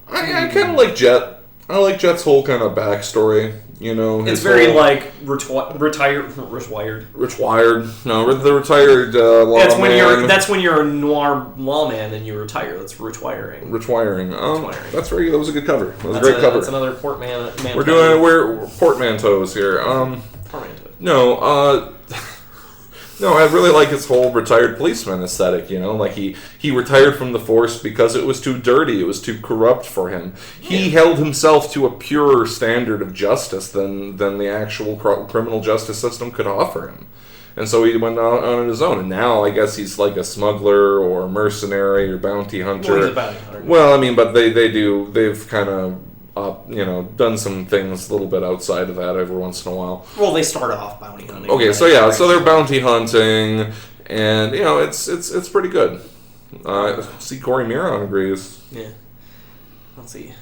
I kind of like Jet. I like Jet's whole kind of backstory. It's very like retired. No, the retired lawman. That's when you're a noir lawman and you retire. That's retiring. That's very. That was a good cover. That was a great cover. That's another portmanteau. We're portmanteaus here. No, I really like his whole retired policeman aesthetic, Like, he retired from the force because it was too dirty, it was too corrupt for him. He held himself to a purer standard of justice than the actual criminal justice system could offer him. And so he went on his own, and now I guess he's like a smuggler or a mercenary or bounty hunter. Well, he's a bounty hunter. Well, I mean, but they've kind of done some things a little bit outside of that every once in a while. Well, they start off bounty hunting. Okay, so they're bounty hunting, and it's pretty good. See, Corey Miron agrees. Yeah. Let's see.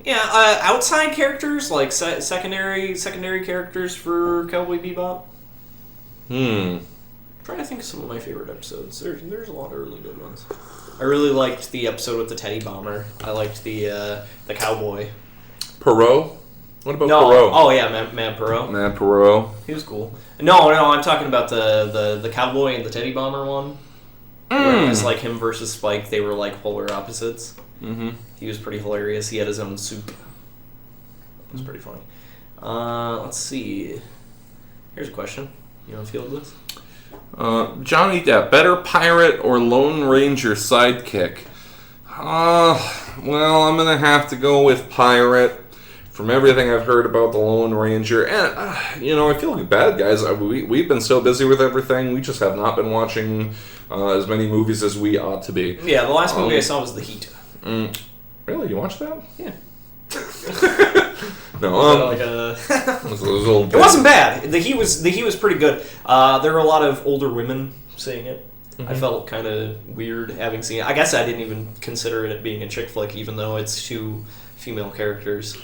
Yeah, outside characters like secondary characters for Cowboy Bebop. Trying to think of some of my favorite episodes. There's a lot of really good ones. I really liked the episode with the Teddy Bomber. I liked the cowboy. Perot? What about Perot? Oh yeah, Mad Perot. Mad Perot. He was cool. No, I'm talking about the cowboy and the Teddy Bomber one. Where it was like him versus Spike. They were like polar opposites. Mm-hmm. He was pretty hilarious. He had his own soup. It was pretty funny. Let's see. Here's a question. You want to field this? Johnny Depp, better pirate or Lone Ranger sidekick? Well, I'm going to have to go with pirate. From everything I've heard about the Lone Ranger, and, I feel like bad guys. We've been so busy with everything, we just have not been watching as many movies as we ought to be. Yeah, the last movie I saw was The Heat. Really? You watched that? Yeah. No, it wasn't bad. The Heat was pretty good. There were a lot of older women seeing it. Mm-hmm. I felt kind of weird having seen it. I guess I didn't even consider it being a chick flick, even though it's two female characters.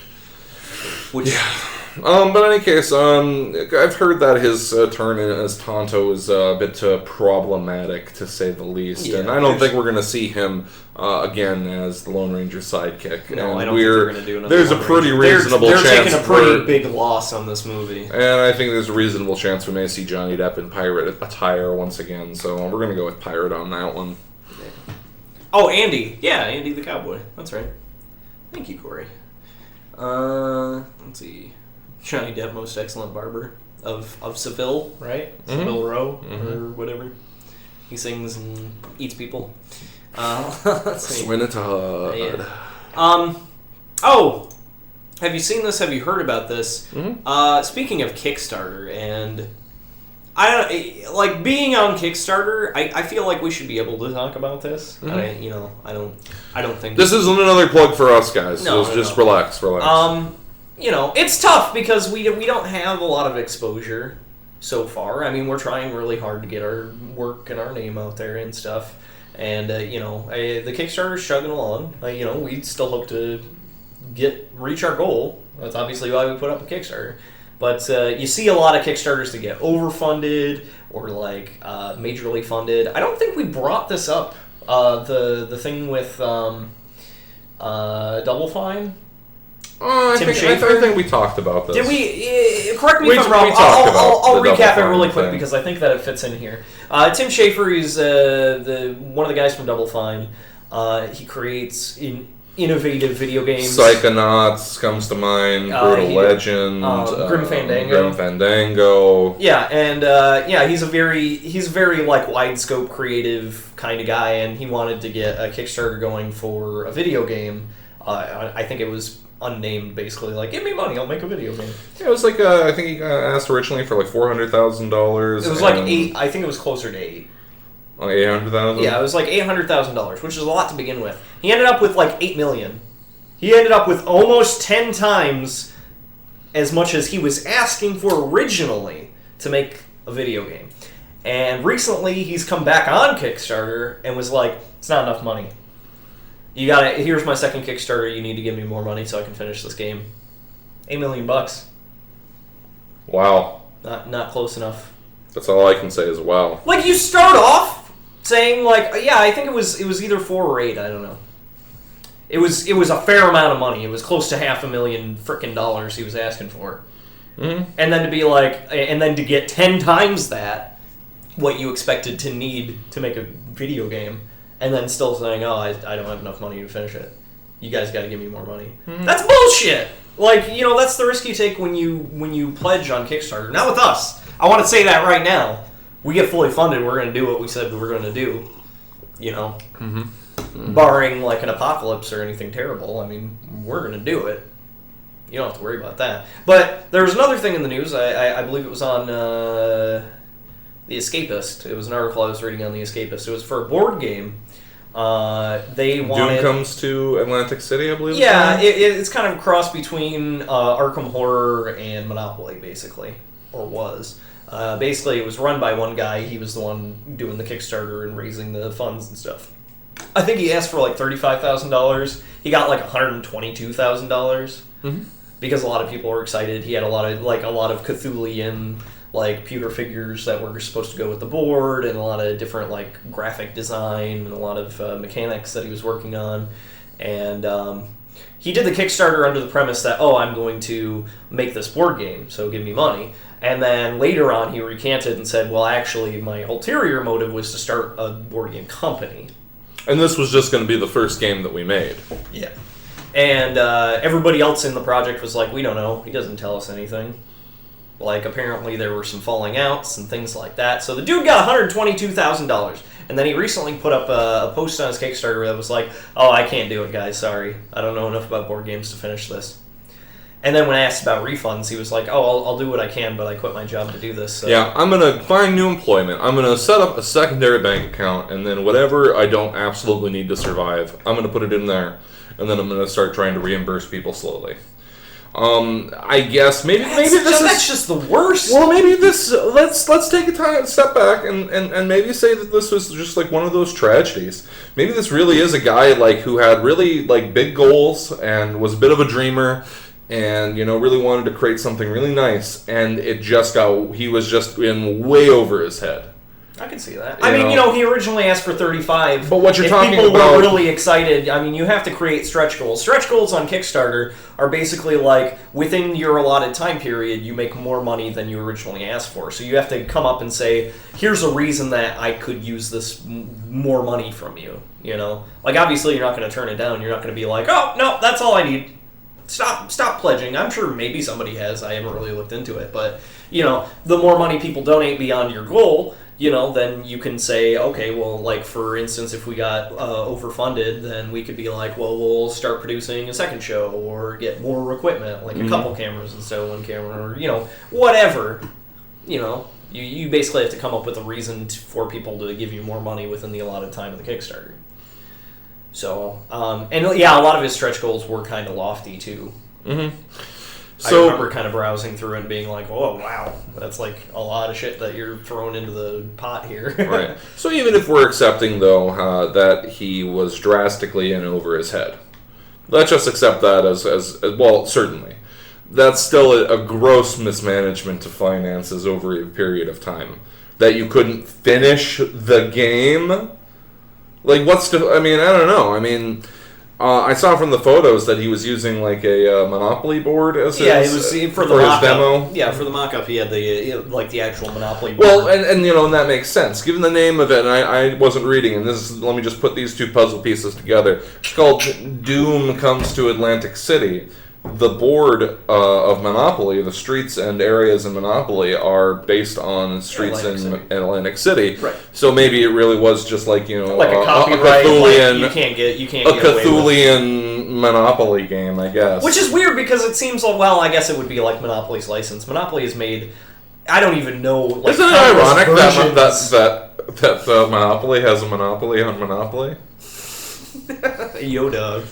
But in any case, I've heard that his turn as Tonto is a bit problematic, to say the least, and I don't think we're going to see him again as the Lone Ranger sidekick. No, I don't think they're going to do another. There's a pretty reasonable chance. They're taking a pretty big loss on this movie, and I think there's a reasonable chance we may see Johnny Depp in pirate attire once again. So we're going to go with pirate on that one. Yeah. Oh, Andy, Andy the cowboy. That's right. Thank you, Corey. Let's see. Johnny Depp, most excellent barber of Seville, right? Mm-hmm. Seville Row, or whatever. He sings and eats people. Let's see. Swinatod. Yeah. Oh, have you seen this? Have you heard about this? Mm-hmm. Speaking of Kickstarter, and being on Kickstarter, I feel like we should be able to talk about this. Mm-hmm. I don't think this isn't another plug for us, guys. No, so just relax. It's tough because we don't have a lot of exposure so far. I mean, we're trying really hard to get our work and our name out there and stuff. And, the Kickstarter's chugging along. We still hope to reach our goal. That's obviously why we put up a Kickstarter. But you see a lot of Kickstarters that get overfunded or, majorly funded. I don't think we brought this up, the thing with Double Fine. I think we talked about this. Did we? Correct me if I'm wrong. I'll recap it really quick because I think that it fits in here. Tim Schafer is one of the guys from Double Fine. He creates innovative video games. Psychonauts comes to mind. Brutal Legend. Grim Fandango. Yeah, and he's a very wide scope creative kind of guy, and he wanted to get a Kickstarter going for a video game. I think it was unnamed, basically, give me money, I'll make a video game. Yeah, it was I think he asked originally for $400,000. It was $8. I think it was closer to $8. Oh, $800,000? Yeah, it was $800,000, which is a lot to begin with. He ended up with $8 million. He ended up with almost 10 times as much as he was asking for originally to make a video game. And recently, he's come back on Kickstarter and was like, it's not enough money. Here's my second Kickstarter, you need to give me more money so I can finish this game. $8 million. Wow. Not close enough. That's all I can say is wow. You start off saying, I think it was either 4 or 8, I don't know. It was a fair amount of money. It was close to $500,000 frickin' dollars he was asking for. Mm-hmm. And then to be and then to get 10 times that, what you expected to need to make a video game. And then still saying, I don't have enough money to finish it. You guys got to give me more money. Mm-hmm. That's bullshit! That's the risk you take when you pledge on Kickstarter. Not with us. I want to say that right now. We get fully funded, we're going to do what we said we were going to do. Mm-hmm. Mm-hmm. Barring, an apocalypse or anything terrible. I mean, we're going to do it. You don't have to worry about that. But there was another thing in the news. I believe it was on The Escapist. It was an article I was reading on The Escapist. It was for a board game. They wanted... Doom comes to Atlantic City, I believe? Yeah, it's kind of a cross between Arkham Horror and Monopoly, basically. Or was. Basically, it was run by one guy. He was the one doing the Kickstarter and raising the funds and stuff. I think he asked for $35,000. He got $122,000. Mm-hmm. Because a lot of people were excited. He had a lot of Cthulian... pewter figures that were supposed to go with the board, and a lot of different graphic design and a lot of mechanics that he was working on. And he did the Kickstarter under the premise that, I'm going to make this board game, so give me money. And then later on he recanted and said, well, actually my ulterior motive was to start a board game company. And this was just going to be the first game that we made. Yeah. And everybody else in the project was like, we don't know, he doesn't tell us anything. Apparently there were some falling outs and things like that. So the dude got $122,000. And then he recently put up a post on his Kickstarter that was like, I can't do it, guys, sorry. I don't know enough about board games to finish this. And then when asked about refunds, he was like, I'll do what I can, but I quit my job to do this. So. Yeah, I'm going to find new employment. I'm going to set up a secondary bank account, and then whatever I don't absolutely need to survive, I'm going to put it in there. And then I'm going to start trying to reimburse people slowly. I guess maybe that's just the worst. Well, maybe let's take a step back and maybe say that this was just one of those tragedies. Maybe this really is a guy who had really big goals and was a bit of a dreamer and really wanted to create something really nice, and he was just in way over his head. I can see that. He originally asked for 35. But what you're talking about... If people were really excited, you have to create stretch goals. Stretch goals on Kickstarter are basically within your allotted time period, you make more money than you originally asked for. So you have to come up and say, here's a reason that I could use this more money from you, Obviously, you're not going to turn it down. You're not going to be like, oh, no, that's all I need. Stop pledging. I'm sure maybe somebody has. I haven't really looked into it. But, the more money people donate beyond your goal... then you can say, okay, well, for instance, if we got overfunded, then we could be like, well, we'll start producing a second show or get more equipment, a couple cameras instead of one camera, or, whatever. You basically have to come up with a reason for people to give you more money within the allotted time of the Kickstarter. So, a lot of his stretch goals were kind of lofty, too. Mm-hmm. So, I remember kind of browsing through and being like, "Oh wow, that's like a lot of shit that you're throwing into the pot here." right. So even if we're accepting though that he was drastically in over his head, let's just accept that as well. Certainly, that's still a gross mismanagement of finances over a period of time. That you couldn't finish the game. Like, I mean, I don't know. I mean, I saw from the photos that he was using like a Monopoly board as it was for his demo. Yeah, for the mock-up, he had the actual Monopoly board. Well, and you know, and that makes sense given the name of it. And I wasn't reading, and let me just put these two puzzle pieces together. It's called Doom Comes to Atlantic City. The board of Monopoly, the streets and areas in Monopoly are based on streets in Atlantic City. Right. So maybe it really was just like, you know, like a copyright. Cthulhian, you can't get a Cthulhian Monopoly game, I guess. Which is weird because it seems well. I guess it would be like Monopoly's license. Monopoly is made. I don't even know. Like, isn't it ironic that Monopoly has a monopoly on Monopoly? Yoda.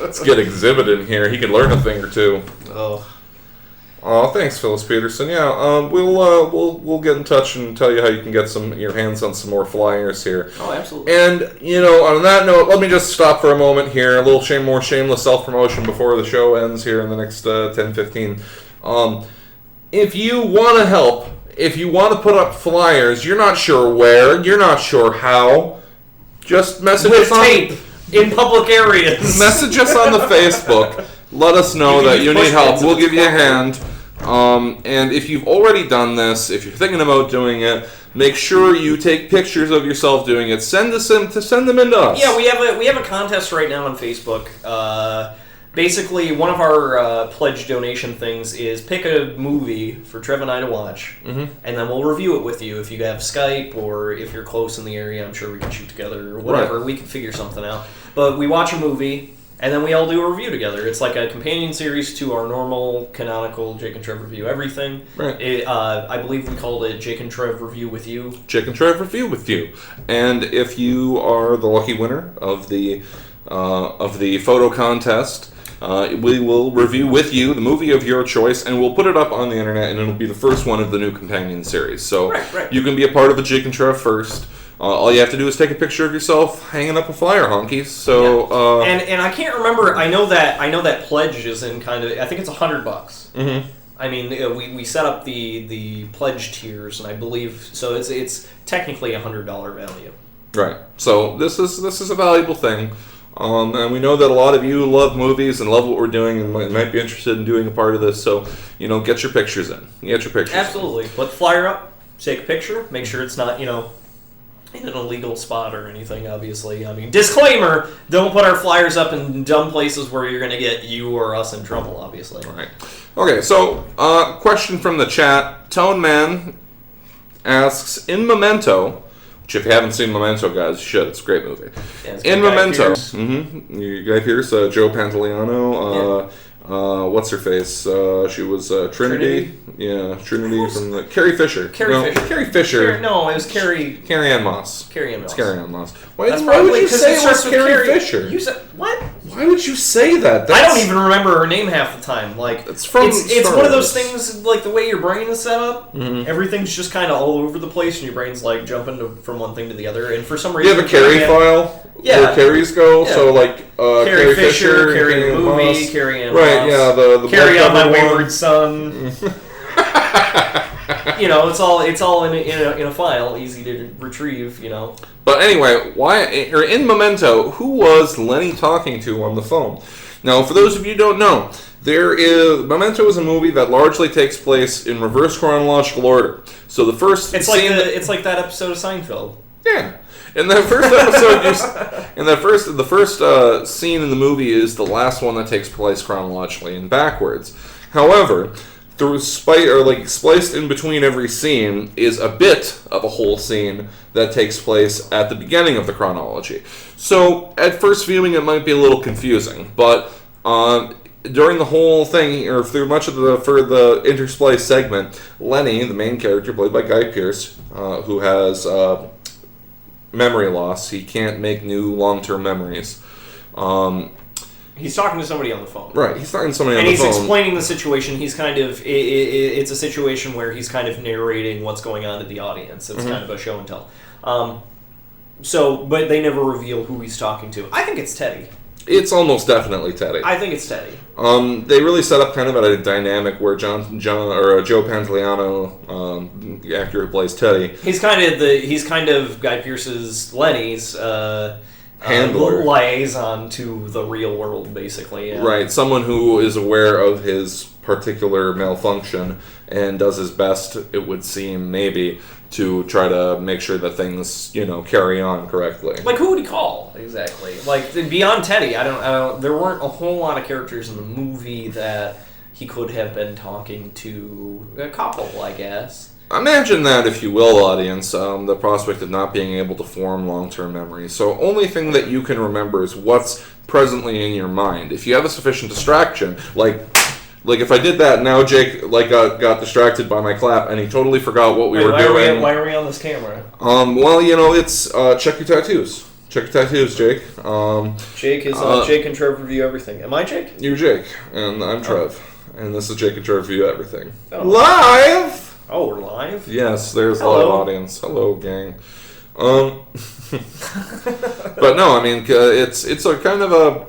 Let's get Exhibit in here. He could learn a thing or two. Oh, thanks, Phyllis Peterson. Yeah, we'll get in touch and tell you how you can get your hands on some more flyers here. Oh, absolutely. And you know, on that note, let me just stop for a moment here. A little more shameless self-promotion before the show ends here in the next 10-15. If you want to help, if you want to put up flyers, you're not sure where, you're not sure how. Just message us on tape in public areas. Message us on the Facebook. Let us know that you need help. We'll give you a hand. And if you've already done this, if you're thinking about doing it, make sure you take pictures of yourself doing it. Send them in to us. Yeah, we have a contest right now on Facebook. Basically, one of our pledge donation things is pick a movie for Trev and I to watch, and then we'll review it with you. If you have Skype or if you're close in the area, I'm sure we can shoot together or whatever. Right. We can figure something out. But we watch a movie, and then we all do a review together. It's like a companion series to our normal, canonical Jake and Trev Review Everything. Right. I believe we called it Jake and Trev Review With You. Jake and Trev Review With You. And if you are the lucky winner of the photo contest, we will review with you the movie of your choice, and we'll put it up on the internet, and it'll be the first one of the new companion series. So you can be a part of the Jake and Trev first. All you have to do is take a picture of yourself hanging up a flyer, honkies. So and I can't remember. I know that pledge is in kind of. I think it's $100. Mm-hmm. I mean, we set up the pledge tiers, and I believe so. It's technically $100 value. Right. So this is a valuable thing. And we know that a lot of you love movies and love what we're doing and might be interested in doing a part of this. So, you know, get your pictures in. Absolutely. Put the flyer up, take a picture, make sure it's not, you know, in an illegal spot or anything, obviously. I mean, disclaimer, don't put our flyers up in dumb places where you're going to get you or us in trouble, obviously. Right. Okay, so, question from the chat. Tone Man asks, in Memento... Which, if you haven't seen Memento, guys, you should. It's a great movie. Yeah, in Memento, Guy Pearce, Joe Pantoliano, what's her face? She was Trinity. Yeah, Trinity from the Carrie Fisher. Carrie Fisher. No, it was Carrie. Carrie Ann Moss. Carrie Ann Moss. It's Carrie Ann Moss. Why would you say it was Carrie Fisher? You said what? Why would you say that? I don't even remember her name half the time. Like it's one of those things. Like the way your brain is set up, everything's just kind of all over the place, and your brain's like jumping from one thing to the other. And for some reason, you have a Carrie file. Yeah. Where Carries go. Yeah. So like Carrie Fisher, Carrie the movie, Carrie Ann Moss. Right. Yeah. The Carrie on My Wayward Son. You know, it's all in a file, easy to retrieve. You know. But anyway, in Memento, who was Lenny talking to on the phone? Now, for those of you who don't know, Memento is a movie that largely takes place in reverse chronological order. So the first it's like that episode of Seinfeld. Yeah. In that first episode, the first scene in the movie is the last one that takes place chronologically and backwards. However, spliced in between every scene is a bit of a whole scene that takes place at the beginning of the chronology. So, at first viewing, it might be a little confusing, but during the whole thing, or through much of the intersplice segment, Lenny, the main character, played by Guy Pearce, who has memory loss. He can't make new long-term memories. He's talking to somebody on the phone. Right, he's talking to somebody on the the phone. And he's explaining the situation. He's kind of... It's a situation where he's kind of narrating what's going on to the audience. It's kind of a show and tell. But they never reveal who he's talking to. I think it's Teddy. It's almost definitely Teddy. I think it's Teddy. They really set up kind of a dynamic where Joe Pantoliano, the actor who plays Teddy, he's kind of Guy Pearce's Lenny's handler, liaison to the real world, basically. Yeah. Right, someone who is aware of his particular malfunction and does his best, it would seem, maybe, to try to make sure that things, carry on correctly. Like, who would he call, exactly? Like, beyond Teddy, I don't there weren't a whole lot of characters in the movie that he could have been talking to. A couple, I guess. Imagine that, if you will, audience, the prospect of not being able to form long-term memories. So only thing that you can remember is what's presently in your mind. If you have a sufficient distraction, like if I did that, now Jake got distracted by my clap, and he totally forgot what we were doing. Why are we on this camera? It's check your tattoos. Check your tattoos, Jake. Jake is Jake and Trev Review Everything. Am I Jake? You're Jake, and I'm Trev. And this is Jake and Trev Review Everything. Oh. Live! Oh, we're live? Yes, there's a live audience. Hello, gang. But no, I mean, it's a kind of a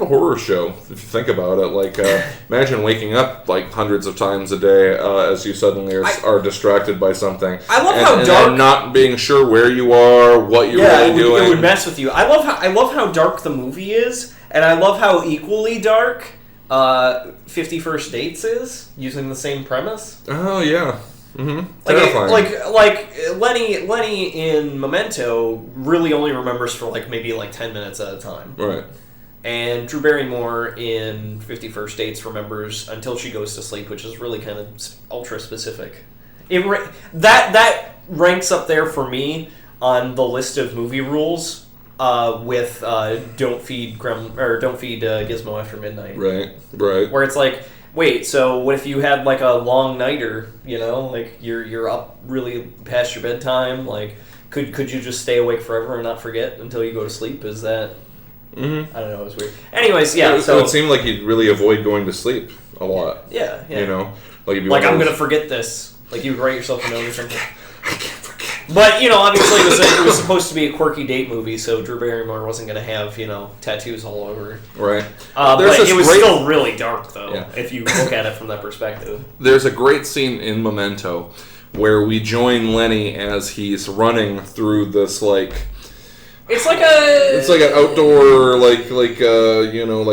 horror show if you think about it. Like, imagine waking up like hundreds of times a day as you suddenly are distracted by something. I love how dark, and not being sure where you are, what you're really doing. It would mess with you. I love how dark the movie is, and I love how equally dark 50 First Dates is, using the same premise. Oh yeah. Mm-hmm. Terrifying. Like Lenny in Memento really only remembers for maybe 10 minutes at a time. Right. And Drew Barrymore in 50 First Dates remembers until she goes to sleep, which is really kind of ultra specific. That ranks up there for me on the list of movie rules with don't feed Gizmo after midnight. Right. Where it's like, wait, so what if you had a long nighter, you're up really past your bedtime, could you just stay awake forever and not forget until you go to sleep? Is that... Mm-hmm. I don't know, it was weird. Anyways, yeah, so... It would seem like you'd really avoid going to sleep a lot. Yeah. You'd be I'm going to forget this. You'd write yourself a note or something. I can't forget. But, obviously it was supposed to be a quirky date movie, so Drew Barrymore wasn't going to have, tattoos all over. Right. But it was still really dark, though, if you look at it from that perspective. There's a great scene in Memento where we join Lenny as he's running through this, It's like an outdoor,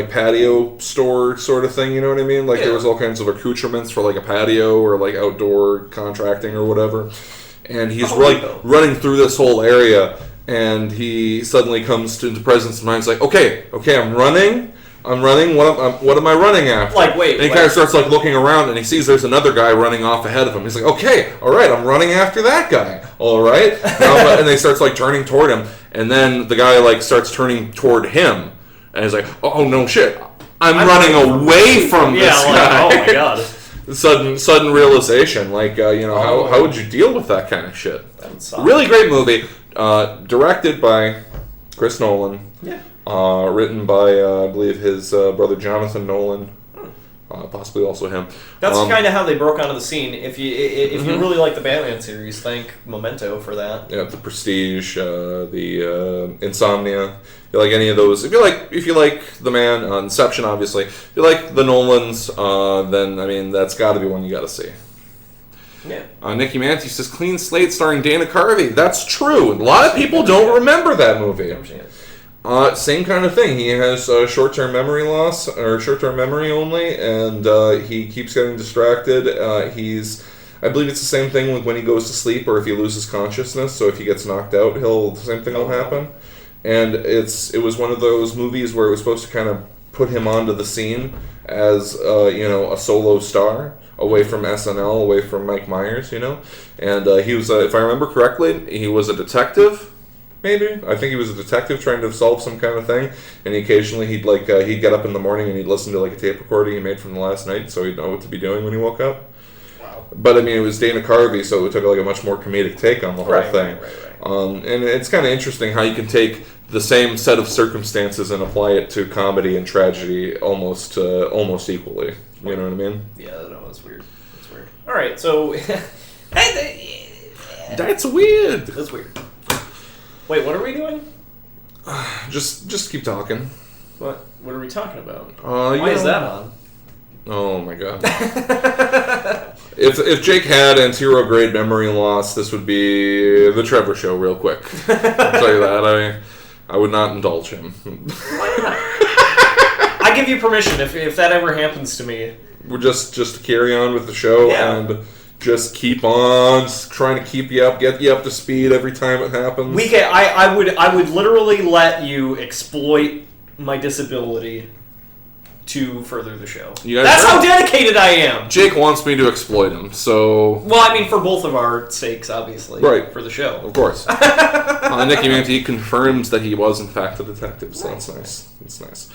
patio store sort of thing, you know what I mean? There was all kinds of accoutrements for, a patio or, outdoor contracting or whatever. And he's, running through this whole area, and he suddenly comes into presence of mind. He's like, okay, I'm running. What am I running after? Wait. And he kind of starts, looking around, and he sees there's another guy running off ahead of him. He's like, okay, all right, I'm running after that guy. All right. And they starts, turning toward him. And then the guy, starts turning toward him. And he's like, oh, no shit. I'm running away from this guy. Oh, my God. Sudden realization. How would you deal with that kind of shit? Really great movie. Directed by Chris Nolan. Yeah. Written by, I believe, his brother Jonathan Nolan. Possibly also him. That's kind of how they broke onto the scene. If you really like the Batman series, thank Memento for that. Yeah, the Prestige, the Insomnia. If you like any of those, if you like The Man, Inception, obviously. If you like the Nolans, then that's got to be one you got to see. Yeah. Nikki Manti says Clean Slate starring Dana Carvey. That's true. A lot of people don't remember that movie. Same kind of thing. He has short-term memory loss, or short-term memory only, and he keeps getting distracted. I believe it's the same thing with when he goes to sleep or if he loses consciousness. So if he gets knocked out, the same thing will happen. And it was one of those movies where it was supposed to kind of put him onto the scene as a solo star, away from SNL, away from Mike Myers, And he was, if I remember correctly, he was a detective. Maybe. I think he was a detective trying to solve some kind of thing, and occasionally he'd get up in the morning and he'd listen to a tape recording he made from the last night, so he'd know what to be doing when he woke up. Wow. But it was Dana Carvey, so it took a much more comedic take on the whole thing. Right. And it's kind of interesting how you can take the same set of circumstances and apply it to comedy and tragedy almost equally. You know what I mean? Yeah, no, that's weird. That's weird. All right, so that's weird. That's weird. Wait, what are we doing? Just keep talking. What are we talking about? Why is that on? Oh my god. If Jake had anterior grade memory loss, this would be the Trevor Show real quick. I'll tell you that. I would not indulge him. Why not? I give you permission if that ever happens to me. We're just to carry on with the show and just keep on trying to keep you up, get you up to speed every time it happens. I would literally let you exploit my disability to further the show. That's how dedicated I am. Jake wants me to exploit him, so... Well, I mean, for both of our sakes, obviously. Right. For the show. Of course. Nicky Manti confirms that he was, in fact, a detective, so that's nice. That's nice.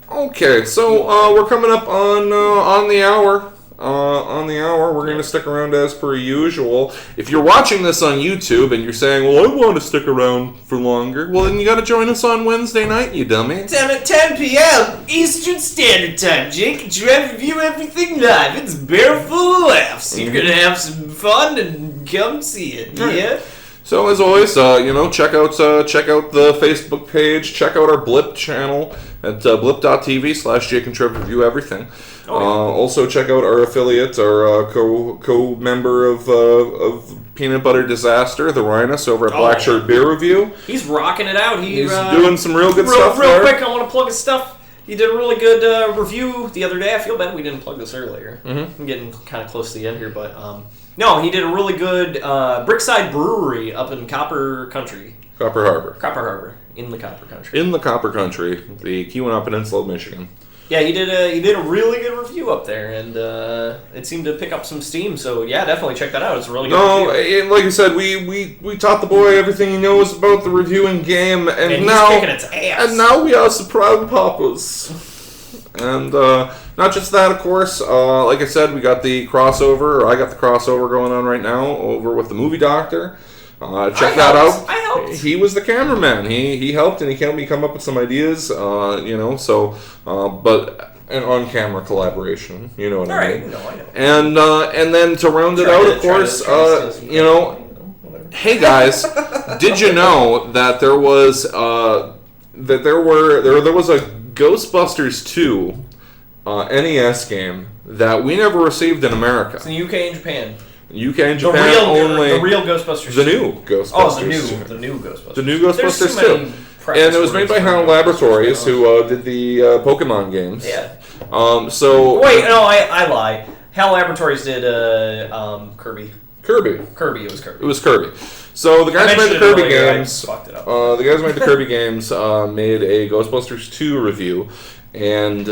Okay, so we're coming up on the hour. We're going to stick around as per usual. If you're watching this on YouTube and you're saying, well, I want to stick around for longer, well, then you got to join us on Wednesday night, you dummy. It's at 10 p.m. Eastern Standard Time, Jake. And Trev review everything live. It's bare full of laughs. You're going to have some fun and come see it, yeah? So as always, check out the Facebook page. Check out our Blip channel at blip.tv/Jake and Trev Review Everything. Also check out our affiliate, our co-member of Peanut Butter Disaster, the Rhinus, over at Black Shirt Beer Review. He's rocking it out. He's doing some real good stuff real there. Quick, I want to plug his stuff. He did a really good review the other day. I feel bad we didn't plug this earlier. I'm getting kind of close to the end here, but... No, he did a really good Brickside Brewery up in Copper Country. Copper Harbor. In the Copper Country. In the Copper Country, the Keweenaw Peninsula of Michigan. Yeah, he did a really good review up there, and it seemed to pick up some steam. So yeah, definitely check that out. It's a really good review. Like I said, we taught the boy everything he knows about the reviewing game, and now he's kicking its ass. And now we are some proud papas. And not just that, of course. Like I said, we got the crossover, or I got the crossover going on right now over with the Movie Doctor. Check that out. I helped. He was the cameraman. He helped, and he helped me come up with some ideas. But an on-camera collaboration. You know what I mean? No, I know. And then to round it out, of course, hey guys, did you know that there was a Ghostbusters 2 NES game that we never received in America? It's in the UK and Japan. UK and Japan only. The real Ghostbusters. The new Ghostbusters. Oh, the new Ghostbusters. The new Ghostbusters 2. And it was made by HAL Laboratories, who did the Pokemon games. Yeah. Wait, no, I lie. HAL Laboratories did Kirby. Kirby. It was Kirby. It was Kirby. So the guys who made the Kirby games. Fucked it up. The guys who made the Kirby games made a Ghostbusters 2 review, and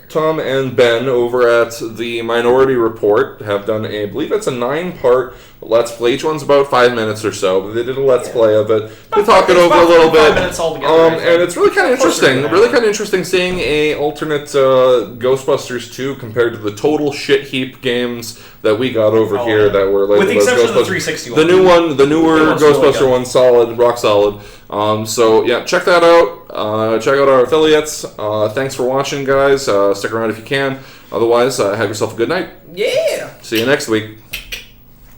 Tom and Ben over at the Minority Report have done I believe it's a 9-part Let's Play. Each one's about 5 minutes or so, but they did a Let's Play of it. They talk it over a little bit. 5 minutes altogether. And it's really kind of interesting. Really kind of interesting seeing a alternate Ghostbusters 2 compared to the total shit heap games that we got over here that were labeled with the as exception of the Ghostbusters. 360 one. The newer Ghostbuster one, solid, rock solid. So yeah, check that out. Check out our affiliates. Thanks for watching, guys. Stick around if you can. Otherwise, have yourself a good night. Yeah. See you next week.